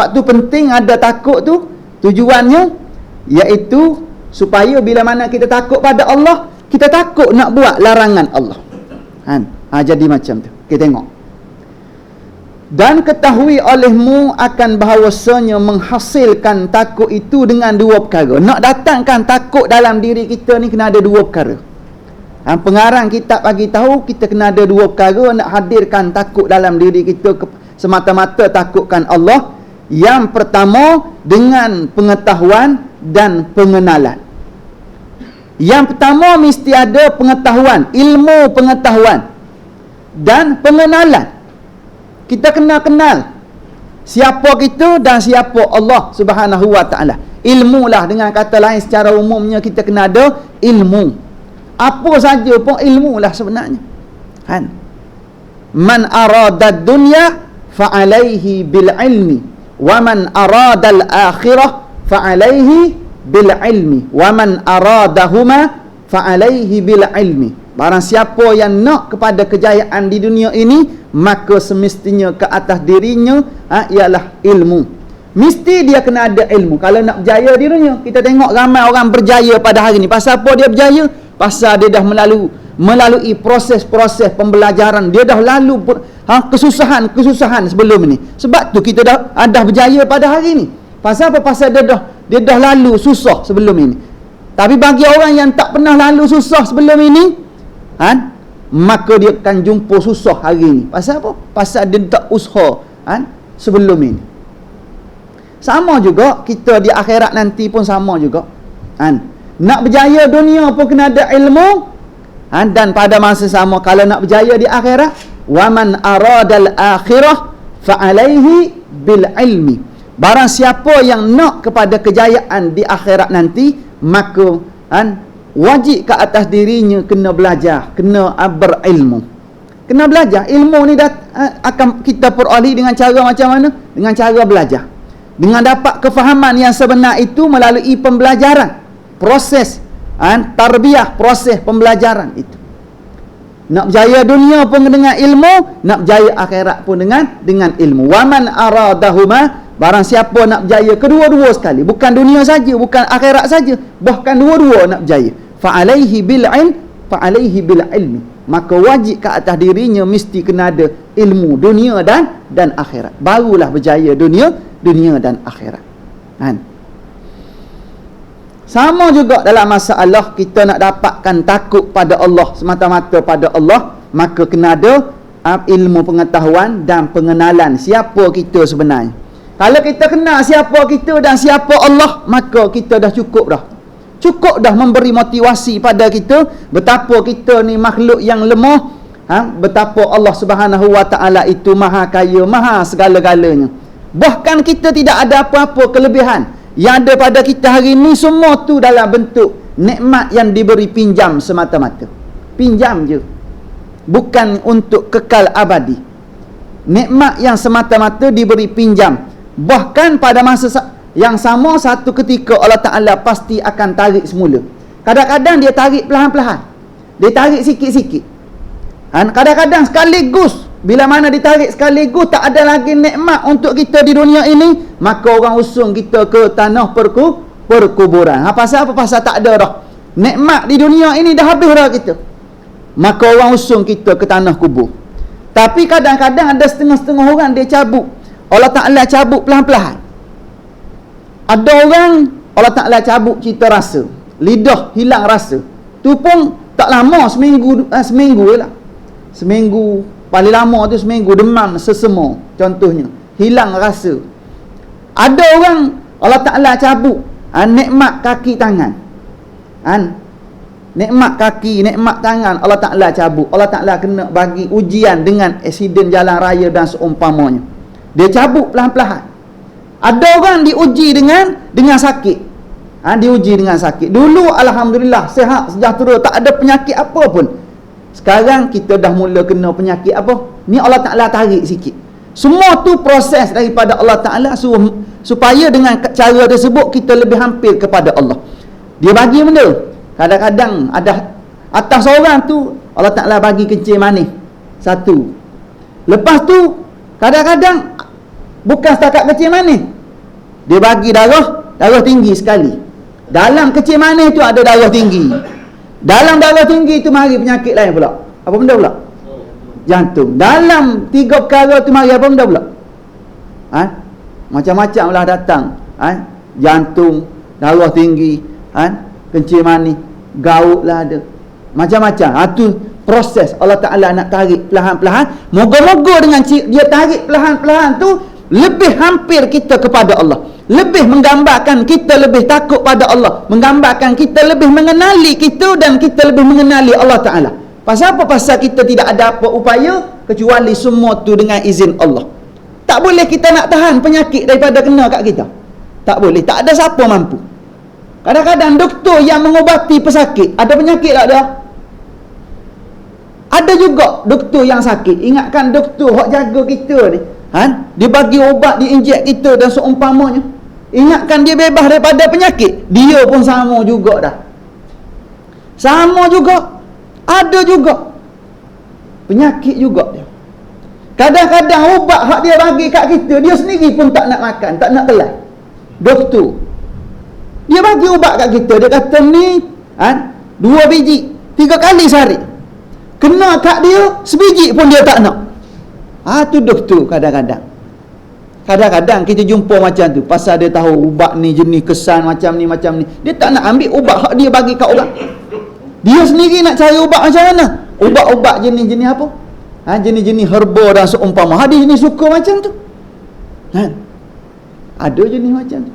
Waktu penting ada takut tu, tujuannya iaitu supaya bila mana kita takut pada Allah, kita takut nak buat larangan Allah. Jadi macam tu. Kita tengok. Dan ketahui olehmu akan bahawasanya menghasilkan takut itu dengan dua perkara. Nak datangkan takut dalam diri kita ni kena ada dua perkara. Pengarang kitab bagi tahu kita kena ada dua perkara nak hadirkan takut dalam diri kita, semata-mata takutkan Allah. Yang pertama dengan pengetahuan dan pengenalan. Yang pertama mesti ada pengetahuan, ilmu pengetahuan dan pengenalan. Kita kena kenal siapa kita dan siapa Allah Subhanahu wa taala. Ilmu lah, dengan kata lain secara umumnya kita kena ada ilmu. Apa saja pun ilmu lah sebenarnya. Man arada dunya fa alaihi bil ilmi wa man arada al akhirah fa alaihi bil ilmi wa man aradahuma fa alaihi bil ilmi. Barang siapa yang nak kepada kejayaan di dunia ini, maka semestinya ke atas dirinya ialah ilmu. Mesti dia kena ada ilmu kalau nak berjaya di dunia. Kita tengok ramai orang berjaya pada hari ni. Pasal apa dia berjaya? Pasal dia dah melalui proses-proses pembelajaran. Dia dah lalu kesusahan-kesusahan sebelum ni. Sebab tu kita dah berjaya pada hari ni. Pasal apa? Pasal dia dah lalu susah sebelum ini. Tapi bagi orang yang tak pernah lalu susah sebelum ini, maka dia akan jumpa susah hari ni. Pasal apa? Pasal dia tak usaha sebelum ini. Sama juga kita di akhirat nanti pun sama juga. Nak berjaya dunia pun kena ada ilmu, dan pada masa sama kalau nak berjaya di akhirat, wa man aradal akhirah fa alaihi bil ilmi. Barang siapa yang nak kepada kejayaan di akhirat nanti, maka wajib ke atas dirinya kena belajar, kena berilmu. Kena belajar. Ilmu ni akan kita peroleh dengan cara macam mana? Dengan cara belajar. Dengan dapat kefahaman yang sebenar itu melalui pembelajaran. Proses tarbiyah, proses pembelajaran itu. Nak berjaya dunia pun dengan ilmu, nak berjaya akhirat pun dengan ilmu. Wa man aradahuma, barang siapa nak berjaya kedua-dua sekali, bukan dunia saja, bukan akhirat saja, bahkan dua-dua nak berjaya, fa alaihi bil ilmi, maka wajib ke atas dirinya mesti kena ada ilmu dunia dan akhirat. Barulah berjaya dunia dan akhirat. Sama juga dalam masalah kita nak dapatkan takut pada Allah, semata-mata pada Allah, maka kena ada ilmu pengetahuan dan pengenalan siapa kita sebenarnya. Kalau kita kenal siapa kita dan siapa Allah, maka kita dah cukup dah. Cukup dah memberi motivasi pada kita betapa kita ni makhluk yang lemah, betapa Allah Subhanahu wa taala itu maha kaya, maha segala-galanya. Bahkan kita tidak ada apa-apa kelebihan. Yang ada pada kita hari ni semua tu dalam bentuk nikmat yang diberi pinjam semata-mata. Pinjam je. Bukan untuk kekal abadi. Nikmat yang semata-mata diberi pinjam. Bahkan pada masa yang sama, satu ketika Allah Ta'ala pasti akan tarik semula. Kadang-kadang dia tarik perlahan-perlahan. Dia tarik sikit-sikit. Kadang-kadang sekaligus. Bila mana ditarik sekaligus, tak ada lagi nikmat untuk kita di dunia ini, maka orang usung kita ke tanah perkuburan. Pasal apa? Pasal tak ada dah nikmat di dunia ini, dah habis dah kita. Maka orang usung kita ke tanah kubur. Tapi kadang-kadang ada setengah-setengah orang dia cabut. Allah Ta'ala cabut perlahan-perlahan. Ada orang Allah Ta'ala cabut cita rasa, lidah hilang rasa. Tu pun tak lama, seminggu lah. Seminggu, paling lama tu seminggu, demam sesema contohnya, hilang rasa. Ada orang Allah Ta'ala cabut nikmat kaki tangan, nikmat kaki, nikmat tangan Allah Ta'ala cabut. Allah Ta'ala kena bagi ujian dengan aksiden jalan raya dan seumpamanya. Dia cabut perlahan-perlahan. Ada orang diuji dengan sakit. Diuji dengan sakit. Dulu alhamdulillah sihat sejahtera, tak ada penyakit apa pun. Sekarang kita dah mula kena penyakit apa? Ni Allah Ta'ala tarik sikit. Semua tu proses daripada Allah Ta'ala supaya dengan cara tersebut kita lebih hampir kepada Allah. Dia bagi benda. Kadang-kadang ada atas orang tu Allah Ta'ala bagi kencing manis satu. Lepas tu kadang-kadang Bukan setakat kecil manis. Dia bagi darah tinggi sekali. Dalam kecil manis tu ada darah tinggi. Dalam darah tinggi tu mari penyakit lain pula. Apa benda pula? Jantung. Dalam 3 perkara tu mari apa benda pula? Macam-macam lah datang. Jantung, darah tinggi, kencing manis, gaut lah ada. Macam-macam. Tu proses Allah Ta'ala nak tarik perlahan-perlahan. Moga-moga dengan dia tarik perlahan-perlahan tu, lebih hampir kita kepada Allah, lebih menggambarkan kita lebih takut pada Allah, menggambarkan kita lebih mengenali kita dan kita lebih mengenali Allah Ta'ala. Pasal apa? Pasal kita tidak ada apa upaya kecuali semua tu dengan izin Allah. Tak boleh kita nak tahan penyakit daripada kena kat kita. Tak boleh. Tak ada siapa mampu. Kadang-kadang doktor yang mengubati pesakit, ada penyakit tak dia? Ada juga doktor yang sakit. Ingatkan doktor hak jaga kita ni, dia bagi ubat, dia injek kita dan seumpamanya. Ingatkan dia bebas daripada penyakit. Dia pun sama juga dah. Sama juga. Ada juga penyakit juga dia. Kadang-kadang ubat hak dia bagi kat kita, dia sendiri pun tak nak makan, tak nak telan. Doktor dia bagi ubat kat kita, dia kata ni 2 biji 3 kali sehari. Kena kat dia sebiji pun dia tak nak. Tu doktor. Kadang-kadang kita jumpa macam tu. Pasal dia tahu ubat ni jenis kesan macam ni, dia tak nak ambil ubat hak dia bagi kat orang. Dia sendiri nak cari ubat macam mana. Ubat-ubat jenis-jenis apa? Jenis-jenis herba dan seumpama. Dia jenis suka macam tu. Ada jenis macam tu.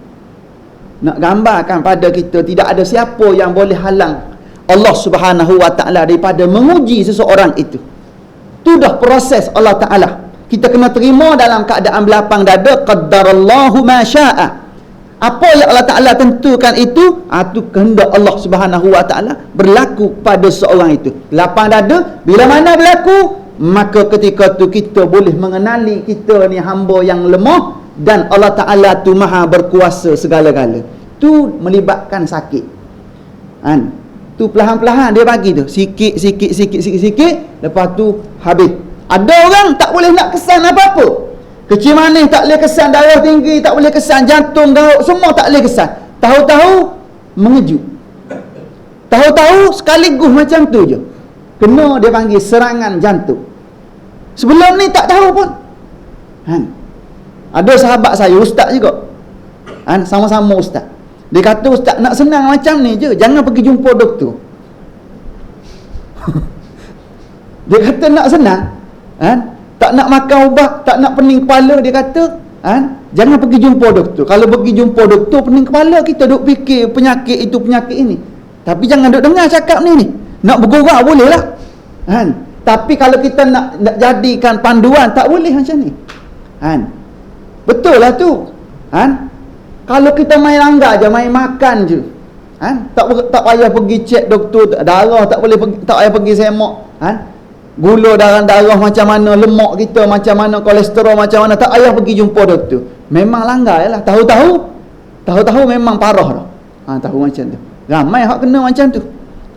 Nak gambarkan pada kita, tidak ada siapa yang boleh halang Allah Subhanahu Wa Ta'ala daripada menguji seseorang itu. Tu dah proses Allah Ta'ala. Kita kena terima dalam keadaan belapang dada. Qaddarallahu ma sya'a. Apa yang Allah Ta'ala tentukan itu, itu kehendak Allah Subhanahu Wa Ta'ala berlaku pada seorang itu. Lapang dada, bila mana berlaku, maka ketika tu kita boleh mengenali kita ni hamba yang lemah dan Allah Ta'ala tu maha berkuasa segala-gala. Tu melibatkan sakit. Tu perlahan-perlahan dia bagi tu. Sikit, lepas tu habis. Ada orang tak boleh nak kesan apa-apa. Kecil manis tak boleh kesan, darah tinggi tak boleh kesan, jantung, gaut, semua tak boleh kesan. Tahu-tahu mengejut. Tahu-tahu sekaligus macam tu je. Kena dia panggil serangan jantung. Sebelum ni tak tahu pun. Ada sahabat saya, ustaz juga. Sama-sama ustaz. Dia kata, ustaz nak senang macam ni je, jangan pergi jumpa doktor. Dia kata nak senang, tak nak makan ubat, tak nak pening kepala, dia kata, jangan pergi jumpa doktor. Kalau pergi jumpa doktor, pening kepala, kita duk fikir penyakit itu, penyakit ini. Tapi jangan duk dengar cakap ni. Nak bergurau boleh lah. Tapi kalau kita nak jadikan panduan, tak boleh macam ni. Betul lah tu. Kalau kita main langgar je, main makan je, tak payah pergi cek doktor darah, tak payah pergi semak, gula dalam darah macam mana, lemak kita macam mana, kolesterol macam mana, tak payah pergi jumpa doktor. Memang langgar je lah. Tahu-tahu memang parah dah. Tahu macam tu. Ramai hak kena macam tu.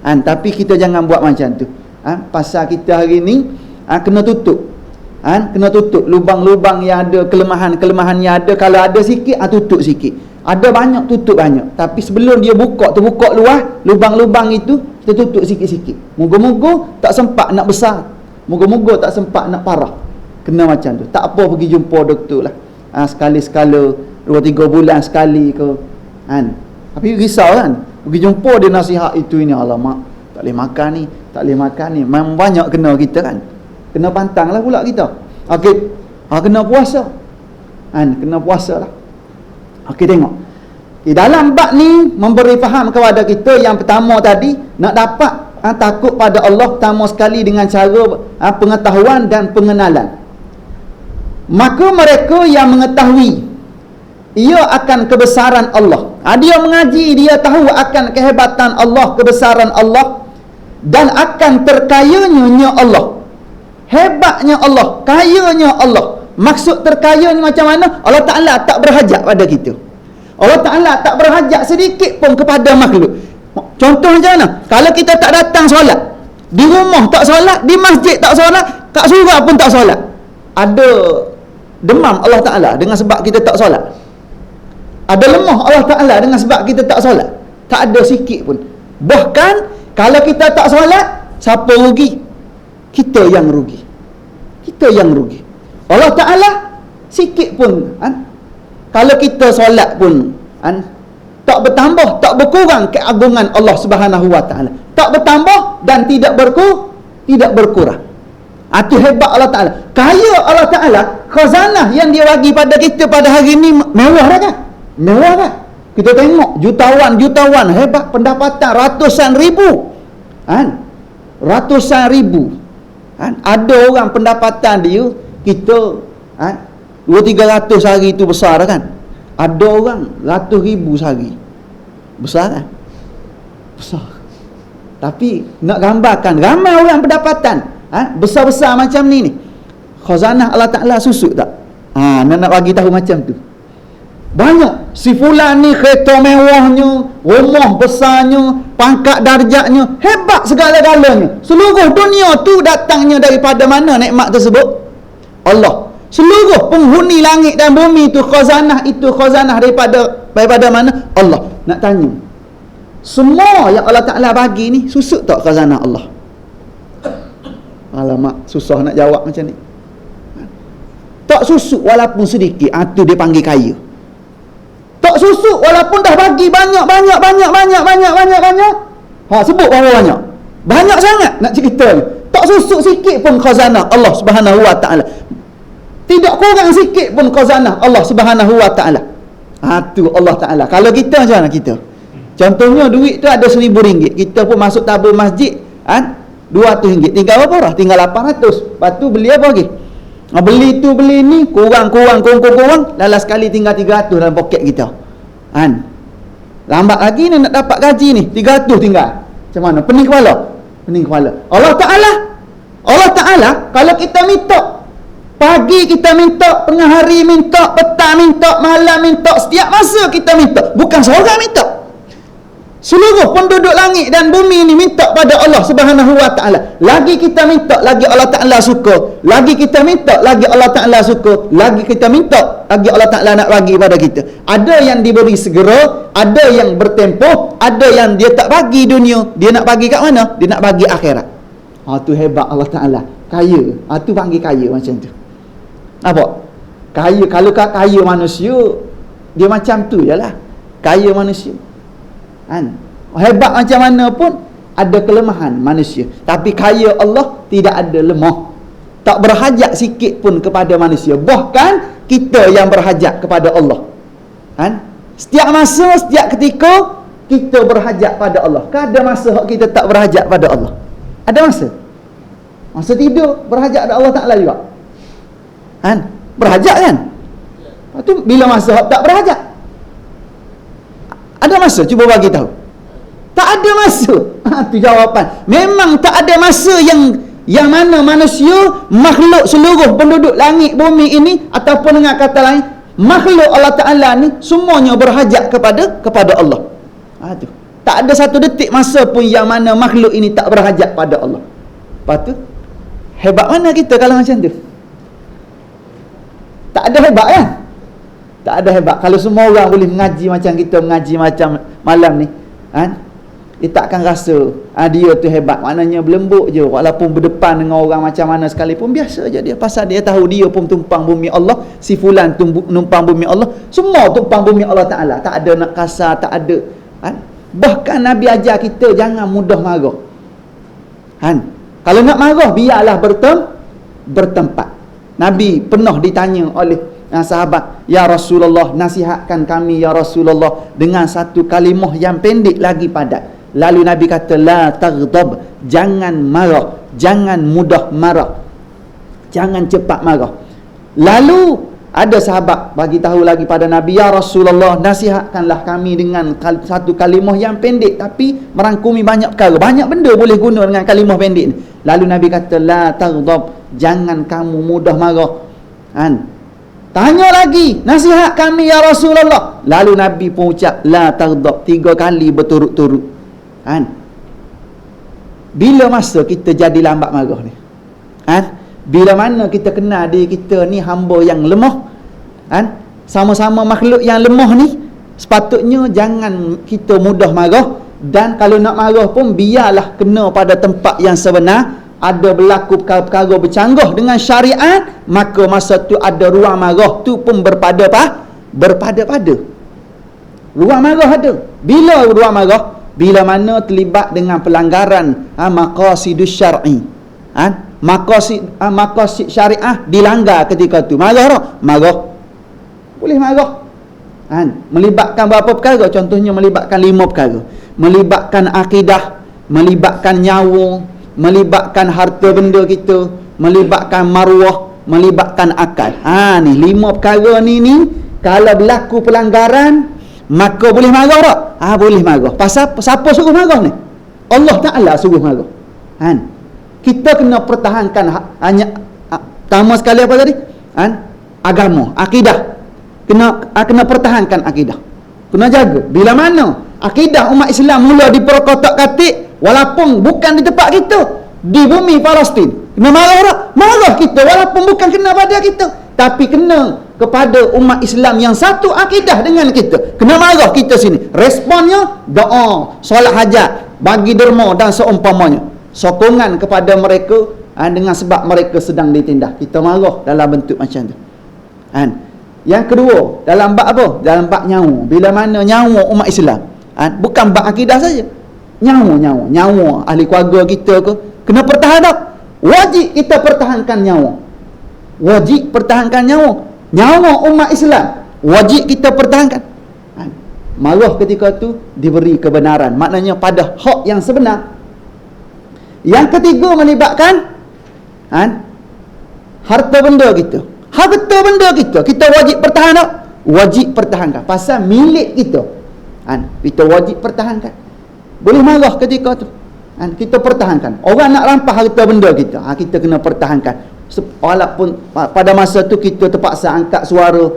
Tapi kita jangan buat macam tu. Pasal kita hari ni kena tutup. Kena tutup lubang-lubang yang ada, kelemahan-kelemahan yang ada. Kalau ada sikit, tutup sikit. Ada banyak, tutup banyak. Tapi sebelum dia buka luas, lubang-lubang itu kita tutup sikit-sikit. Moga-moga tak sempat nak besar, moga-moga tak sempat nak parah. Kena macam tu. Tak apa pergi jumpa doktor lah. Sekali-sekala, 2-3 bulan sekali ke. Tapi risau kan, pergi jumpa dia nasihat itu ini, alamak, tak boleh makan ni, tak boleh makan ni. Memang banyak kena kita kan. Kena pantang lah pula kita. Okey, kena puasa. Kena puasa lah. Okey, tengok. Dalam bab ni memberi faham kepada kita yang pertama tadi, nak dapat takut pada Allah pertama sekali dengan cara pengetahuan dan pengenalan. Maka mereka yang mengetahui ia akan kebesaran Allah. Dia mengaji, dia tahu akan kehebatan Allah, kebesaran Allah, dan akan terkayanya Allah. Hebatnya Allah, kayanya Allah. Maksud terkayanya macam mana? Allah Ta'ala tak berhajat pada kita. Allah Ta'ala tak berhajat sedikit pun kepada makhluk. Contoh macam mana? Kalau kita tak datang solat, di rumah tak solat, di masjid tak solat, kat surau pun tak solat. Ada demam Allah Ta'ala dengan sebab kita tak solat. Ada lemah Allah Ta'ala dengan sebab kita tak solat. Tak ada sikit pun. Bahkan kalau kita tak solat, siapa rugi? Kita yang rugi. Kita yang rugi. Allah Ta'ala sikit pun kalau kita solat pun tak bertambah, tak berkurang keagungan Allah Subhanahu Wa Ta'ala. Tak bertambah dan tidak berkurang. Itu hebat Allah Ta'ala. Kaya Allah Ta'ala, khazanah yang dia bagi pada kita pada hari ni mewah dah kan? Mewah kan? Kita tengok jutawan, hebat pendapatan ratusan ribu. Ratusan ribu. Ada orang pendapatan dia, kita 200-300 sehari tu besar kan? Ada orang ratus ribu sehari. Besar kan? Besar. Tapi nak gambarkan ramai orang pendapatan besar-besar macam ni. Khazanah Allah Ta'ala susut tak? Nak bagi tahu macam tu. Banyak. Si fulan ni kereta mewahnya, rumah besarnya, pangkat darjatnya, hebat segala-galanya. Seluruh dunia tu datangnya daripada mana nikmat tersebut? Allah. Seluruh penghuni langit dan bumi itu khazanah daripada mana? Allah. Nak tanya, semua yang Allah Ta'ala bagi ni susut tak khazanah Allah? Alamak, susah nak jawab macam ni. Tak susut walaupun sedikit. Tu dia panggil kaya. Tak susut walaupun dah bagi banyak. Sebut berapa banyak? Banyak sangat nak cerita ni. Tak susut sikit pun khazanah Allah Subhanahu Wa Ta'ala. Tidak kurang sikit pun khazanah Allah Subhanahu Wa Ta'ala. Tu Allah Ta'ala. Kalau kita macam mana kita? Contohnya duit tu ada RM1,000. Kita pun masuk tabung masjid RM200. Tinggal berapa orang? Tinggal RM800. Lepas tu beli apa lagi? Beli tu beli ni, kurang. Lala sekali tinggal RM300 dalam poket kita. Lambat lagi ni nak dapat gaji ni, RM300 tinggal. Macam mana? Pening kepala. Allah Ta'ala kalau kita minta, pagi kita minta, tengah hari minta, petang minta, malam minta, setiap masa kita minta. Bukan seorang minta. Seluruh penduduk langit dan bumi ini minta pada Allah Subhanahu Wa Ta'ala. Lagi kita minta, lagi Allah Ta'ala suka. Lagi kita minta, lagi Allah Ta'ala suka. Lagi kita minta, lagi Allah Ta'ala nak bagi pada kita. Ada yang diberi segera, ada yang bertempoh, ada yang dia tak bagi dunia, dia nak bagi kat mana? Dia nak bagi akhirat. Tu hebat Allah Ta'ala. Kaya. Tu panggil kaya macam tu. Nampak? Kaya, kalau kaya manusia, dia macam tu je lah. Kaya manusia. Hebat macam mana pun ada kelemahan manusia. Tapi kaya Allah tidak ada lemah. Tak berhajat sikit pun kepada manusia. Bahkan kita yang berhajat kepada Allah. Setiap masa, setiap ketika kita berhajat pada Allah. Kan ada masa kita tak berhajat pada Allah? Ada masa? Masa tidur berhajat pada Allah Ta'ala juga. Berhajat kan? Lepas tu bila masa tak berhajat? Ada masa? Cuba bagi tahu. Tak ada masa. Tu jawapan. Memang tak ada masa yang mana manusia, makhluk seluruh penduduk langit bumi ini, ataupun dengan kata lain, makhluk Allah Ta'ala ni semuanya berhajat kepada Allah. Tu. Tak ada satu detik masa pun yang mana makhluk ini tak berhajat pada Allah. Lepas tu, hebat mana kita kalau macam tu? Tak ada hebat kan? Tak ada hebat. Kalau semua orang boleh mengaji macam kita mengaji macam malam ni, dia takkan rasa dia tu hebat. Maknanya berlembut je, walaupun berdepan dengan orang macam mana sekalipun, biasa je dia. Pasal dia tahu dia pun tumpang bumi Allah, si fulan tumpang bumi Allah, semua tumpang bumi Allah Ta'ala. Tak ada nak kasar, tak ada. Bahkan Nabi ajar kita jangan mudah marah. Kalau nak marah, biarlah bertempat. Nabi pernah ditanya oleh sahabat, "Ya Rasulullah, nasihatkan kami ya Rasulullah dengan satu kalimah yang pendek lagi padat." Lalu Nabi kata, "La taghdab." Jangan marah, jangan mudah marah, jangan cepat marah. Lalu ada sahabat bagi tahu lagi pada Nabi, "Ya Rasulullah, nasihatkanlah kami dengan satu kalimah yang pendek tapi merangkumi banyak perkara. Banyak benda boleh guna dengan kalimah pendek ni." Lalu Nabi kata, "La taghdab." Jangan kamu mudah marah. Tanya lagi, "Nasihat kami ya Rasulullah." Lalu Nabi pun ucap, "La taghdab." 3 kali berturut-turut. Bila masa kita jadi lambat marah ni? Bila mana kita kenal diri kita ni hamba yang lemah, kan? Sama-sama makhluk yang lemah ni, sepatutnya jangan kita mudah marah. Dan kalau nak marah pun biarlah kena pada tempat yang sebenar. Ada berlaku perkara-perkara bercanggah dengan syariat, maka masa tu ada ruang marah tu pun berpada-pada. Ruang marah ada. Bila ruang marah? Bila mana terlibat dengan pelanggaran maqasidus syar'i. Maqasid syariah dilanggar ketika tu. Marah. Boleh marah. Melibatkan berapa perkara? Contohnya melibatkan 5 perkara. Melibatkan akidah, melibatkan nyawa, melibatkan harta benda kita, melibatkan maruah, melibatkan akal. Ni 5 perkara ni kalau berlaku pelanggaran, maka boleh marah tak? Boleh marah. Pasal siapa suruh marah ni? Allah Ta'ala suruh marah. Kita kena pertahankan hanya pertama sekali apa tadi? Agama, akidah. Kena pertahankan akidah. Kena jaga. Bila mana akidah umat Islam mula diperkotak-katik, walaupun bukan di tempat kita, di bumi Palestin, kena marah tak? Marah kita walaupun bukan kena pada kita, tapi kena kepada umat Islam yang satu akidah dengan kita. Kena marah kita sini. Responnya doa, solat hajat, bagi derma dan seumpamanya. Sokongan kepada mereka dengan sebab mereka sedang ditindas. Kita marah dalam bentuk macam tu. Yang kedua, dalam bab apa? Dalam bab nyawa. Bila mana nyawa umat Islam, bukan bab akidah saja. Nyawa ahli keluarga kita ke, kena pertahan tak? Wajib kita pertahankan nyawa. Wajib pertahankan nyawa. Nyawa umat Islam wajib kita pertahankan. Marah ketika tu diberi kebenaran, maknanya pada hak yang sebenar. Yang ketiga melibatkan harta benda kita. Harta benda kita wajib pertahan tak? Wajib pertahankan. Pasal milik kita. Kita wajib pertahankan. Boleh marah ketika tu. Kita pertahankan. Orang nak rampas harta benda kita, kita kena pertahankan. Walaupun pada masa tu kita terpaksa angkat suara,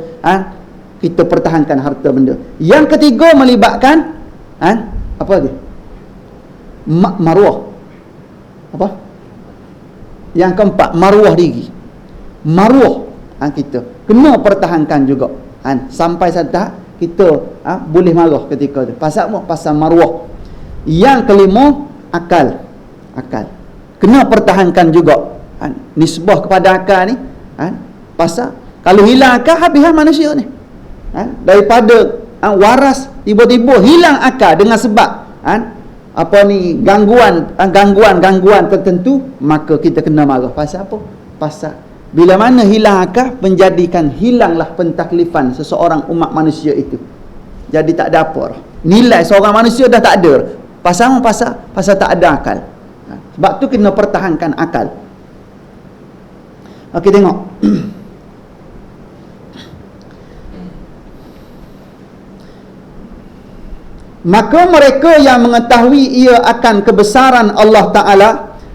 kita pertahankan harta benda. Yang ketiga melibatkan apa dia? Maruah. Apa? Yang keempat, maruah diri. Maruah kita kena pertahankan juga. Sampai saat kita boleh marah ketika tu. Pasal apa? Pasal maruah. Yang kelima, akal. Kena pertahankan juga. Nisbah kepada akal ni. Pasal kalau hilang akal, habislah manusia ni. Daripada waras, tiba-tiba hilang akal dengan sebab gangguan tertentu, maka kita kena marah. Pasal apa? Pasal bila mana hilang akal, menjadikan hilanglah pentaklifan seseorang umat manusia itu. Jadi tak ada apa dah. Nilai seorang manusia dah tak ada. Pasal apa? Pasal tak ada akal. Sebab tu kena pertahankan akal. Okey, tengok. Maka mereka yang mengetahui ia akan kebesaran Allah Ta'ala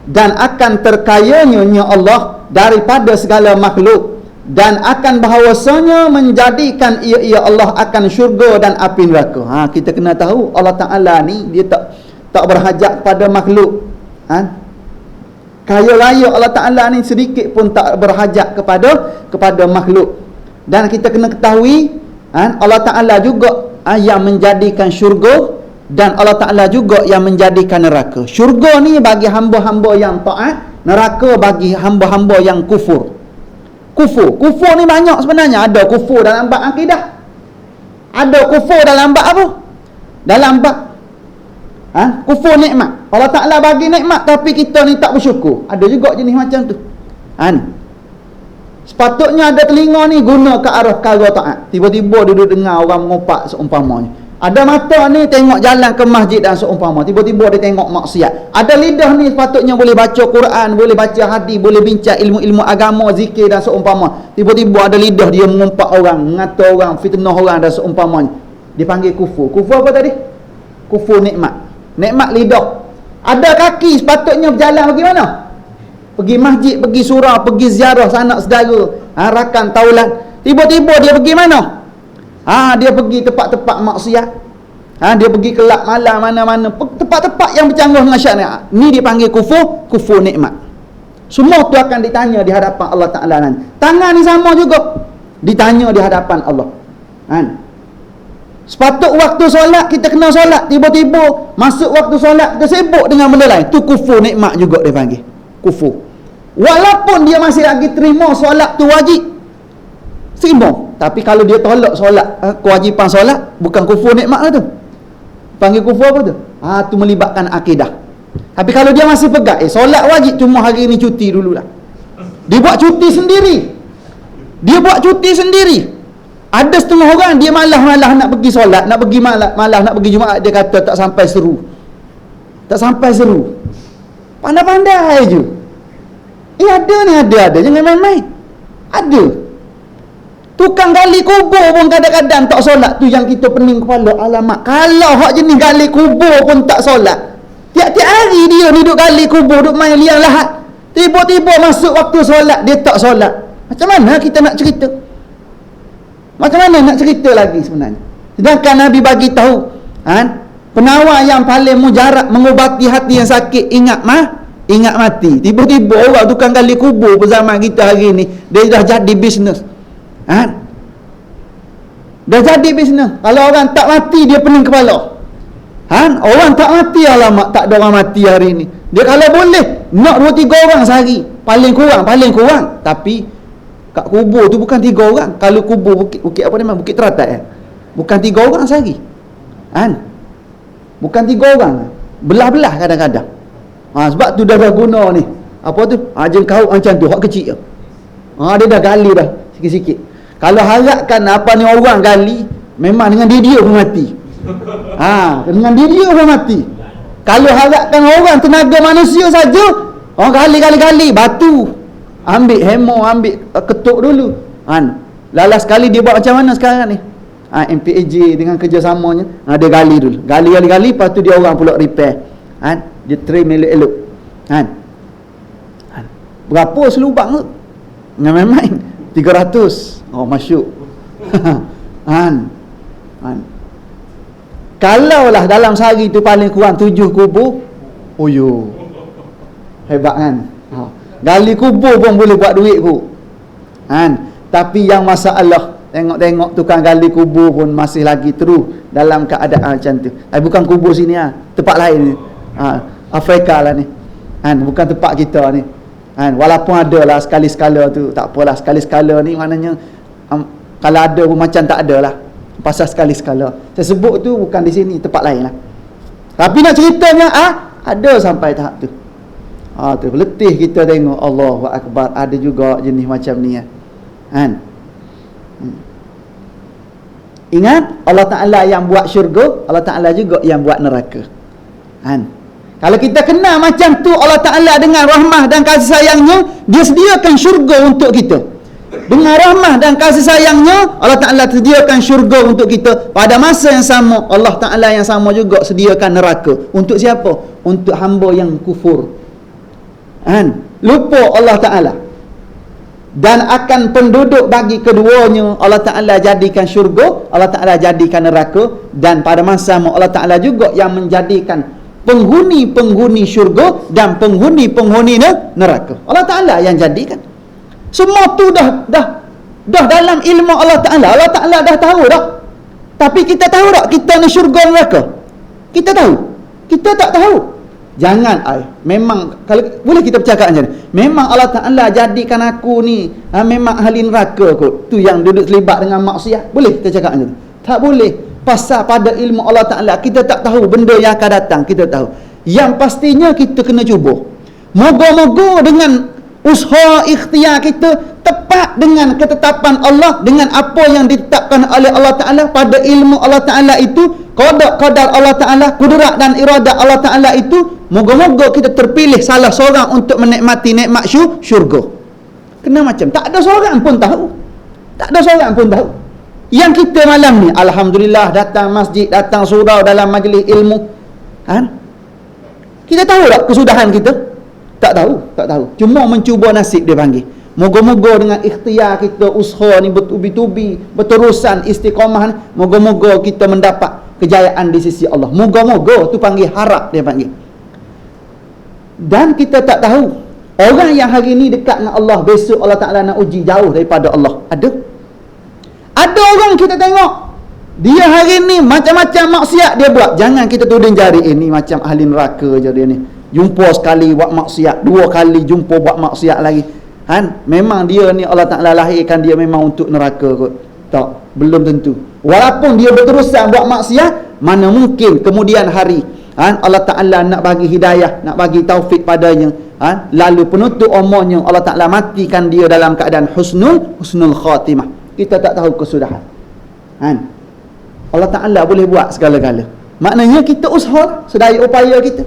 dan akan terkayanya Allah daripada segala makhluk, dan akan bahawasanya menjadikan ia Allah akan syurga dan api neraka. Kita kena tahu Allah Ta'ala ni dia tak berhajat pada makhluk. Kaya raya Allah Ta'ala ni sedikit pun tak berhajat kepada makhluk. Dan kita kena ketahui Allah Ta'ala juga yang menjadikan syurga, dan Allah Ta'ala juga yang menjadikan neraka. Syurga ni bagi hamba-hamba yang taat, neraka bagi hamba-hamba yang kufur. Kufur ni banyak sebenarnya. Ada kufur dalam bab akidah, ada kufur dalam bab apa? Dalam bab kufur nikmat. Allah Ta'ala bagi nikmat tapi kita ni tak bersyukur. Ada juga jenis macam tu. Sepatutnya ada telinga ni guna ke arah perkara taat. Tiba-tiba duduk dengar orang mengopak seumpamanya. Ada mata ni tengok jalan ke masjid dan seumpama. Tiba-tiba dia tengok maksiat. Ada lidah ni sepatutnya boleh baca Quran, boleh baca hadis, boleh bincang ilmu-ilmu agama, zikir dan seumpama. Tiba-tiba ada lidah dia mengumpat orang, mengata orang, fitnah orang dan seumpamanya. Dipanggil kufur. Kufur apa tadi? Kufur nikmat. Nikmat lidah. Ada kaki sepatutnya berjalan bagaimana? Pergi masjid, pergi surau, pergi ziarah sanak saudara, rakan taulan. Tiba-tiba dia pergi mana? Dia pergi tempat-tempat maksiat. Dia pergi kelab malam mana-mana, tempat-tempat yang bercanggah dengan syariat. Ni dipanggil kufur nikmat. Semua tu akan ditanya di hadapan Allah Ta'ala nanti. Tangan ni sama juga ditanya di hadapan Allah. Kan? Sepatut waktu solat kita kena solat, tiba-tiba masuk waktu solat kita sibuk dengan benda lain, tu kufur nikmat juga dia panggil. Kufur. Walaupun dia masih lagi terima solat tu wajib, terima, tapi kalau dia tolak solat, kewajipan solat, bukan kufur nikmat lah tu. Panggil kufur apa tu? Tu melibatkan akidah. Tapi kalau dia masih pegang, solat wajib, cuma hari ni cuti dululah. Dia buat cuti sendiri. Dia buat cuti sendiri. Ada setengah orang dia malas-malas nak pergi solat, nak pergi malas nak pergi Jumaat, dia kata tak sampai seru. Tak sampai seru. Pandai-pandai je. Ada ni, ada. Jangan main-main. Ada. Tukang gali kubur pun kadang-kadang tak solat, tu yang kita pening kepala. Alamak, kalau hak jenis gali kubur pun tak solat. Tiap-tiap hari dia ni duduk gali kubur, duduk main liang lahat. Tiba-tiba masuk waktu solat, dia tak solat. Macam mana kita nak cerita? Macam mana nak cerita lagi sebenarnya? Sedangkan Nabi bagi tahu, penawar yang paling mujarab mengubati hati yang sakit, ingat mati. Tiba-tiba orang tukang gali kubur zaman kita hari ni, dia dah jadi bisnes. Dah jadi bisnes. Kalau orang tak mati, dia pening kepala. Orang tak mati, alamak, tak ada orang mati hari ni. Dia kalau boleh nak 2-3 orang sehari, paling kurang. Tapi kat kubur tu bukan 3 orang. Kalau kubur bukit apa nama? Bukit Teratai. Bukan 3 orang sehari. Bukan 3 orang. Belah-belah kadang-kadang. Sebab tu dah guna ni. Apa tu? Jengkau macam tu, hak kecil je. Dia dah gali dah sikit-sikit. Kalau harapkan apa ni orang gali, memang dengan dia pun mati. Dengan dia pun mati. Kalau harapkan orang tenaga manusia saja, orang gali batu, ambil hammer, ambil ketuk dulu. Lalas sekali dia buat macam mana sekarang ni? MPAJ dengan kerjasamanya, dia gali dulu. Gali, lepas tu dia orang pula repair. Dia trim elok-elok. Berapa selubang tu? Dengan main-main 300. Masuk. Kalaulah dalam sehari tu paling kurang 7 kubur, hebat kan? Gali kubur pun boleh buat duit ku. Tapi yang masalah, tengok tukang gali kubur pun masih lagi terus dalam keadaan macam tu. Bukan kubur sini, tempat lain ni. Afrika lah ni. Bukan tempat kita ni. Walaupun ada lah sekali-sekala tu, tak apalah, sekali-sekala ni maknanya kalau ada pun macam tak ada lah. Pasal sekali-sekala. Saya sebut tu bukan di sini, tempat lain lah. Tapi nak ceritanya, ada sampai tahap tu. Tu letih kita tengok, Allahu Akbar, ada juga jenis macam ni. Ingat, Allah Ta'ala yang buat syurga, Allah Ta'ala juga yang buat neraka. Kalau kita kenal macam tu, Allah Ta'ala dengan rahmah dan kasih sayangnya, dia sediakan syurga untuk kita. Dengan rahmah dan kasih sayangnya, Allah Ta'ala sediakan syurga untuk kita. Pada masa yang sama, Allah Ta'ala yang sama juga sediakan neraka. Untuk siapa? Untuk hamba yang kufur. Lupa Allah Ta'ala. Dan akan penduduk bagi keduanya, Allah Ta'ala jadikan syurga, Allah Ta'ala jadikan neraka. Dan pada masa sama, Allah Ta'ala juga yang menjadikan penghuni-penghuni syurga dan penghuni-penghuni neraka. Allah Ta'ala yang jadikan. Semua tu dah dalam ilmu Allah Ta'ala. Allah Ta'ala dah tahu dah. Tapi kita tahu tak kita ni syurga neraka? Kita tahu? Kita tak tahu. Jangan memang kalau boleh kita bercakap macam ni. Memang Allah Ta'ala jadikan aku ni memang ahli neraka kot. Tu yang duduk terlibat dengan maksiat. Boleh kita cakap macam tu? Tak boleh. Pasal pada ilmu Allah Ta'ala kita tak tahu benda yang akan datang. Kita tahu. Yang pastinya kita kena cuba. Moga-moga dengan usaha ikhtiar kita tepat dengan ketetapan Allah, dengan apa yang ditetapkan oleh Allah Ta'ala pada ilmu Allah Ta'ala itu, qadar Allah Ta'ala, kudrat dan iradat Allah Ta'ala itu. Moga-moga kita terpilih salah seorang untuk menikmati nikmat syurga. Kena macam tak ada seorang pun tahu. Tak ada seorang pun tahu. Yang kita malam ni alhamdulillah datang masjid, datang surau dalam majlis ilmu. Kita tahu tak kesudahan kita? Tak tahu. Cuma mencuba nasib dia panggil. Moga-moga dengan ikhtiar kita, usaha ni bertubi-tubi, berterusan istiqamah, moga-moga kita mendapat kejayaan di sisi Allah. Moga-moga tu panggil harap dia panggil. Dan kita tak tahu Orang yang hari ni dekat dengan Allah, besok Allah Ta'ala nak uji jauh daripada Allah. Ada orang kita tengok, dia hari ni macam-macam maksiat dia buat. Jangan kita tuding jari, ni macam ahli neraka je dia ni. Jumpa sekali buat maksiat, 2 kali jumpa buat maksiat lagi. Memang dia ni Allah Ta'ala lahirkan dia memang untuk neraka kot. Tak, belum tentu. Walaupun dia berterusan buat maksiat, mana mungkin kemudian hari Allah Ta'ala nak bagi hidayah, nak bagi taufik padanya, lalu penutup umurnya Allah Ta'ala matikan dia dalam keadaan husnul khatimah. Kita tak tahu kesudahan. Allah Ta'ala boleh buat segala-gala. Maknanya kita usaha sedaya upaya kita.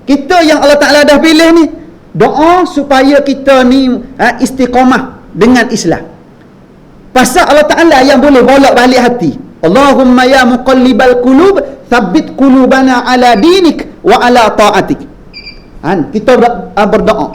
Kita yang Allah Ta'ala dah pilih ni, doa supaya kita ni istiqamah dengan Islam. Pasal Allah Ta'ala yang boleh bolak balik hati. Allahumma ya muqallibal qulub, thabbit qulubana ala dinik wa ala ta'atik. Kita berdoa.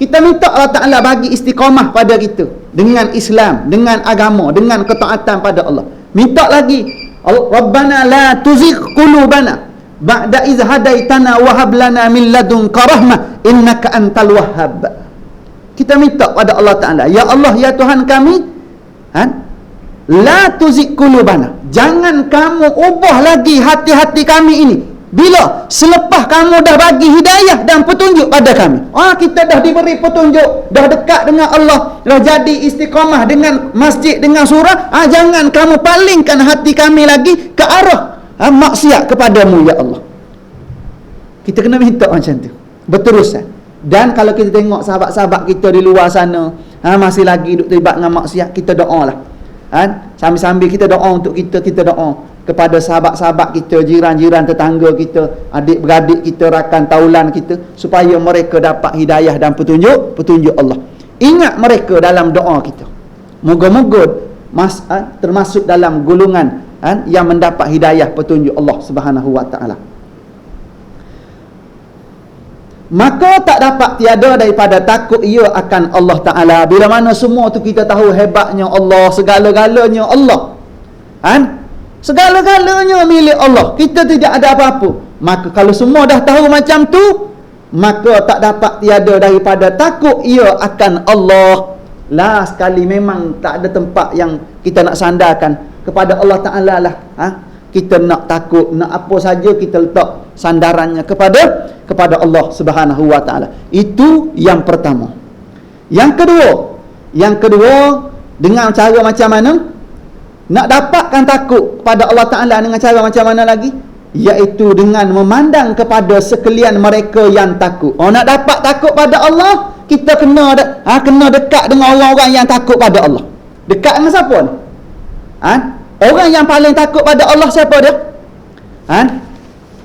Kita minta Allah Ta'ala bagi istiqamah pada kita dengan Islam, dengan agama, dengan ketaatan pada Allah. Minta lagi, Rabbana la tuzigh qulubana ba'da iz hadaitana wa hab lana min ladunka rahmah innaka antal wahhab. Kita minta pada Allah Ta'ala, ya Allah, ya Tuhan kami, la tuzigh qulubana, jangan kamu ubah lagi hati-hati kami ini. Bila? Selepas kamu dah bagi hidayah dan petunjuk pada kami. Kita dah diberi petunjuk, dah dekat dengan Allah, dah jadi istiqamah dengan masjid, dengan surah. Jangan kamu palingkan hati kami lagi ke arah maksiat kepadamu, ya Allah. Kita kena minta macam tu, berterusan. Dan kalau kita tengok sahabat-sahabat kita di luar sana, masih lagi duduk terlibat dengan maksiat, kita doa lah. Sambil-sambil kita doa untuk kita doa kepada sahabat-sahabat kita, jiran-jiran, tetangga kita, adik-beradik kita, rakan taulan kita, supaya mereka dapat hidayah dan petunjuk Allah. Ingat mereka dalam doa kita. Moga-moga termasuk dalam golongan yang mendapat hidayah petunjuk Allah Subhanahu wa Ta'ala. Maka tak dapat tiada daripada takut ia akan Allah Ta'ala. Bila mana semua tu kita tahu hebatnya Allah, segala-galanya Allah, segala-galanya milik Allah, kita tidak ada apa-apa. Maka kalau semua dah tahu macam tu, maka tak dapat tiada daripada takut ia akan Allah. Lah sekali memang tak ada tempat yang kita nak sandarkan kepada Allah Ta'ala lah. Kita nak takut, nak apa saja kita letak sandarannya kepada Allah Subhanahu wa Ta'ala. Itu yang pertama. Yang kedua, dengan cara macam mana? Nak dapatkan takut pada Allah Ta'ala dengan cara macam mana lagi? Iaitu dengan memandang kepada sekalian mereka yang takut. Nak dapat takut pada Allah, kita kena dekat dengan orang-orang yang takut pada Allah. Dekat dengan siapa ni? Orang yang paling takut pada Allah siapa dia?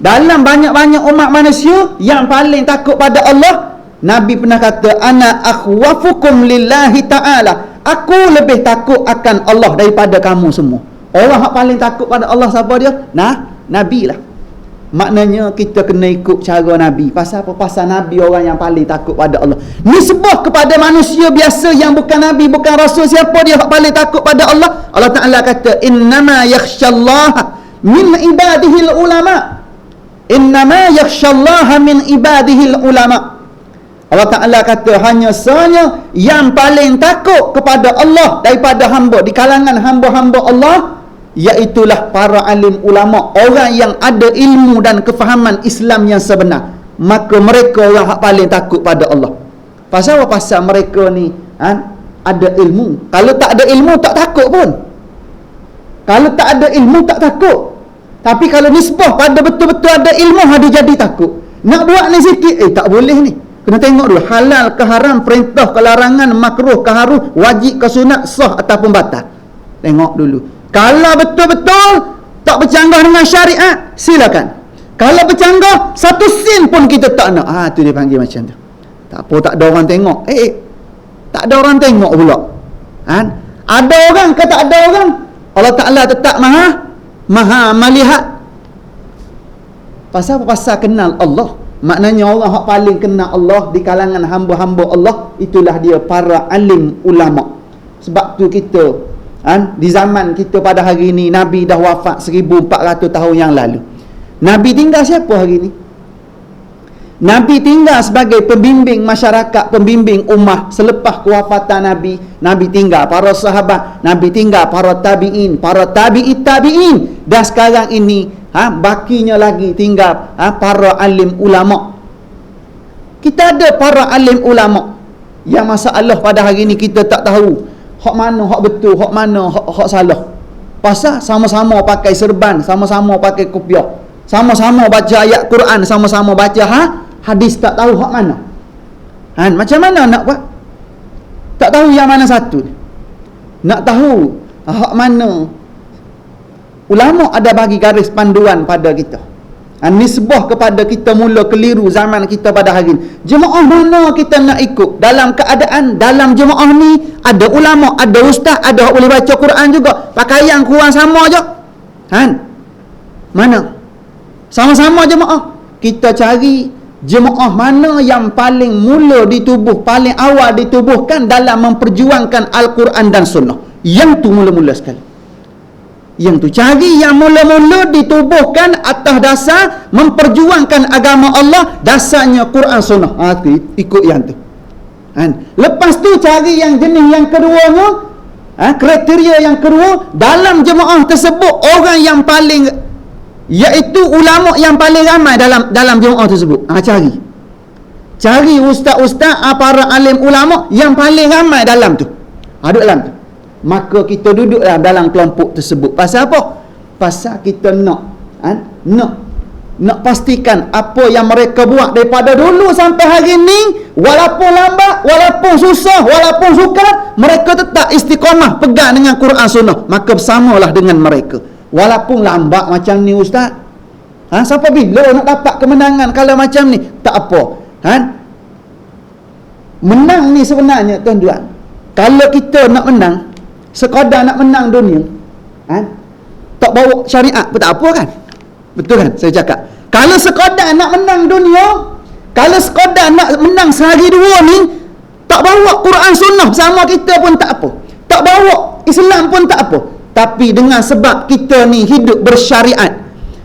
Dalam banyak-banyak umat manusia, yang paling takut pada Allah, Nabi pernah kata, ana akhwafukum lillahi ta'ala, aku lebih takut akan Allah daripada kamu semua. Orang yang paling takut pada Allah siapa dia? Nabi lah. Maknanya kita kena ikut cara Nabi. Pasal apa? Pasal Nabi orang yang paling takut pada Allah. Nisbah kepada manusia biasa yang bukan Nabi, bukan Rasul, siapa dia yang paling takut pada Allah? Allah Ta'ala kata, innama yakhshallaha min ibadihil ulama. Innama yakhshallaha min ibadihil ulama. Allah Ta'ala kata, hanya sahaja yang paling takut kepada Allah daripada hamba, di kalangan hamba-hamba Allah, iaitulah para alim ulama, orang yang ada ilmu dan kefahaman Islam yang sebenar. Maka mereka yang paling takut pada Allah. Pasal apa? Pasal mereka ni ada ilmu. Kalau tak ada ilmu, tak takut pun. Kalau tak ada ilmu, tak takut. Tapi kalau nisbah pada betul-betul ada ilmu, ada jadi takut. Nak buat ni sikit, tak boleh ni. Kena tengok dulu, halal ke haram, perintah ke larangan, makruh ke haram, wajib ke sunat, sah ataupun batal. Tengok dulu. Kalau betul-betul tak bercanggah dengan syariat, silakan. Kalau bercanggah, satu sin pun kita tak nak. Tu dia panggil macam tu. Tak apa, tak ada orang tengok. Tak ada orang tengok pula. Ada orang ke tak ada orang, Allah Ta'ala tetap maha melihat. Pasal apa? Pasal kenal Allah. Maknanya orang yang paling kenal Allah di kalangan hamba-hamba Allah, itulah dia para alim ulama. Sebab tu kita di zaman kita pada hari ini, Nabi dah wafat 1400 tahun yang lalu. Nabi tinggal siapa hari ini? Nabi tinggal sebagai pembimbing masyarakat, pembimbing ummah. Selepas kewafatan Nabi, Nabi tinggal para sahabat, Nabi tinggal para tabi'in, para tabi'in. Dan sekarang ini bakinya lagi tinggal para alim ulama. Kita ada para alim ulama. Yang masalah pada hari ini kita tak tahu hak mana hak betul, hak mana hak salah. Pasal sama-sama pakai serban, sama-sama pakai kopiah, sama-sama baca ayat Quran, sama-sama baca hadis, tak tahu hak mana. Macam mana nak buat? Tak tahu yang mana satu. Nak tahu hak mana, ulama ada bagi garis panduan pada kita. Nisbah kepada kita mula keliru zaman kita pada hari ini. Jemaah mana kita nak ikut? Dalam keadaan dalam jemaah ni ada ulama, ada ustaz, ada boleh baca Quran juga, pakaian kurang sama je. Mana? Sama-sama jemaah. Kita cari jemaah mana yang paling mula ditubuh, paling awal ditubuhkan dalam memperjuangkan Al-Quran dan Sunnah. Yang tu mula-mula sekali. Yang tu cari yang mula-mula ditubuhkan atas dasar memperjuangkan agama Allah, dasarnya Quran Sunnah. Ikut yang tu. Lepas tu cari yang jenis yang keduanya, kriteria yang kedua, dalam jemaah tersebut orang yang paling, iaitu ulama yang paling ramai dalam jemaah tersebut. Cari ustaz-ustaz, para alim ulama yang paling ramai dalam tu. Duduk dalam tu. Maka kita duduk dalam kelompok tersebut. Pasal apa? Pasal kita nak pastikan apa yang mereka buat daripada dulu sampai hari ni, walaupun lambat, walaupun susah, walaupun sukar, mereka tetap istiqamah pegang dengan Quran Sunnah. Maka bersamalah dengan mereka. Walaupun lambat macam ni ustaz. Sampai bila nak dapat kemenangan kalau macam ni? Tak apa. Menang ni sebenarnya tuan-tuan, kalau kita nak menang, sekadar nak menang dunia, tak bawa syariat pun tak apa kan? Betul kan saya cakap? Kalau sekadar nak menang dunia, kalau sekadar nak menang sehari dua ni, tak bawa Quran Sunnah sama kita pun tak apa, tak bawa Islam pun tak apa. Tapi dengan sebab kita ni hidup bersyariat,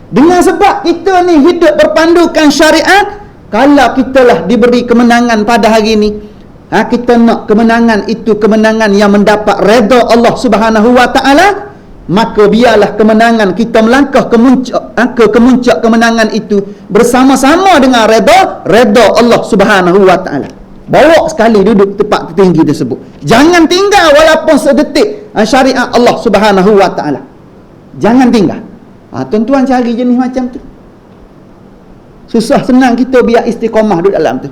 dengan sebab kita ni hidup berpandukan syariat, kalau kita lah diberi kemenangan pada hari ni, kita nak kemenangan itu kemenangan yang mendapat redha Allah Subhanahu wa taala, maka biarlah kemenangan kita melangkah ke kemuncak kemenangan itu bersama-sama dengan redha Allah Subhanahu wa taala. Bawa sekali duduk tempat tertinggi tersebut. Jangan tinggal walaupun sedetik syariat Allah Subhanahu wa taala. Jangan tinggal. Tuan-tuan cari jenis macam tu. Susah senang kita biar istiqamah duduk dalam tu.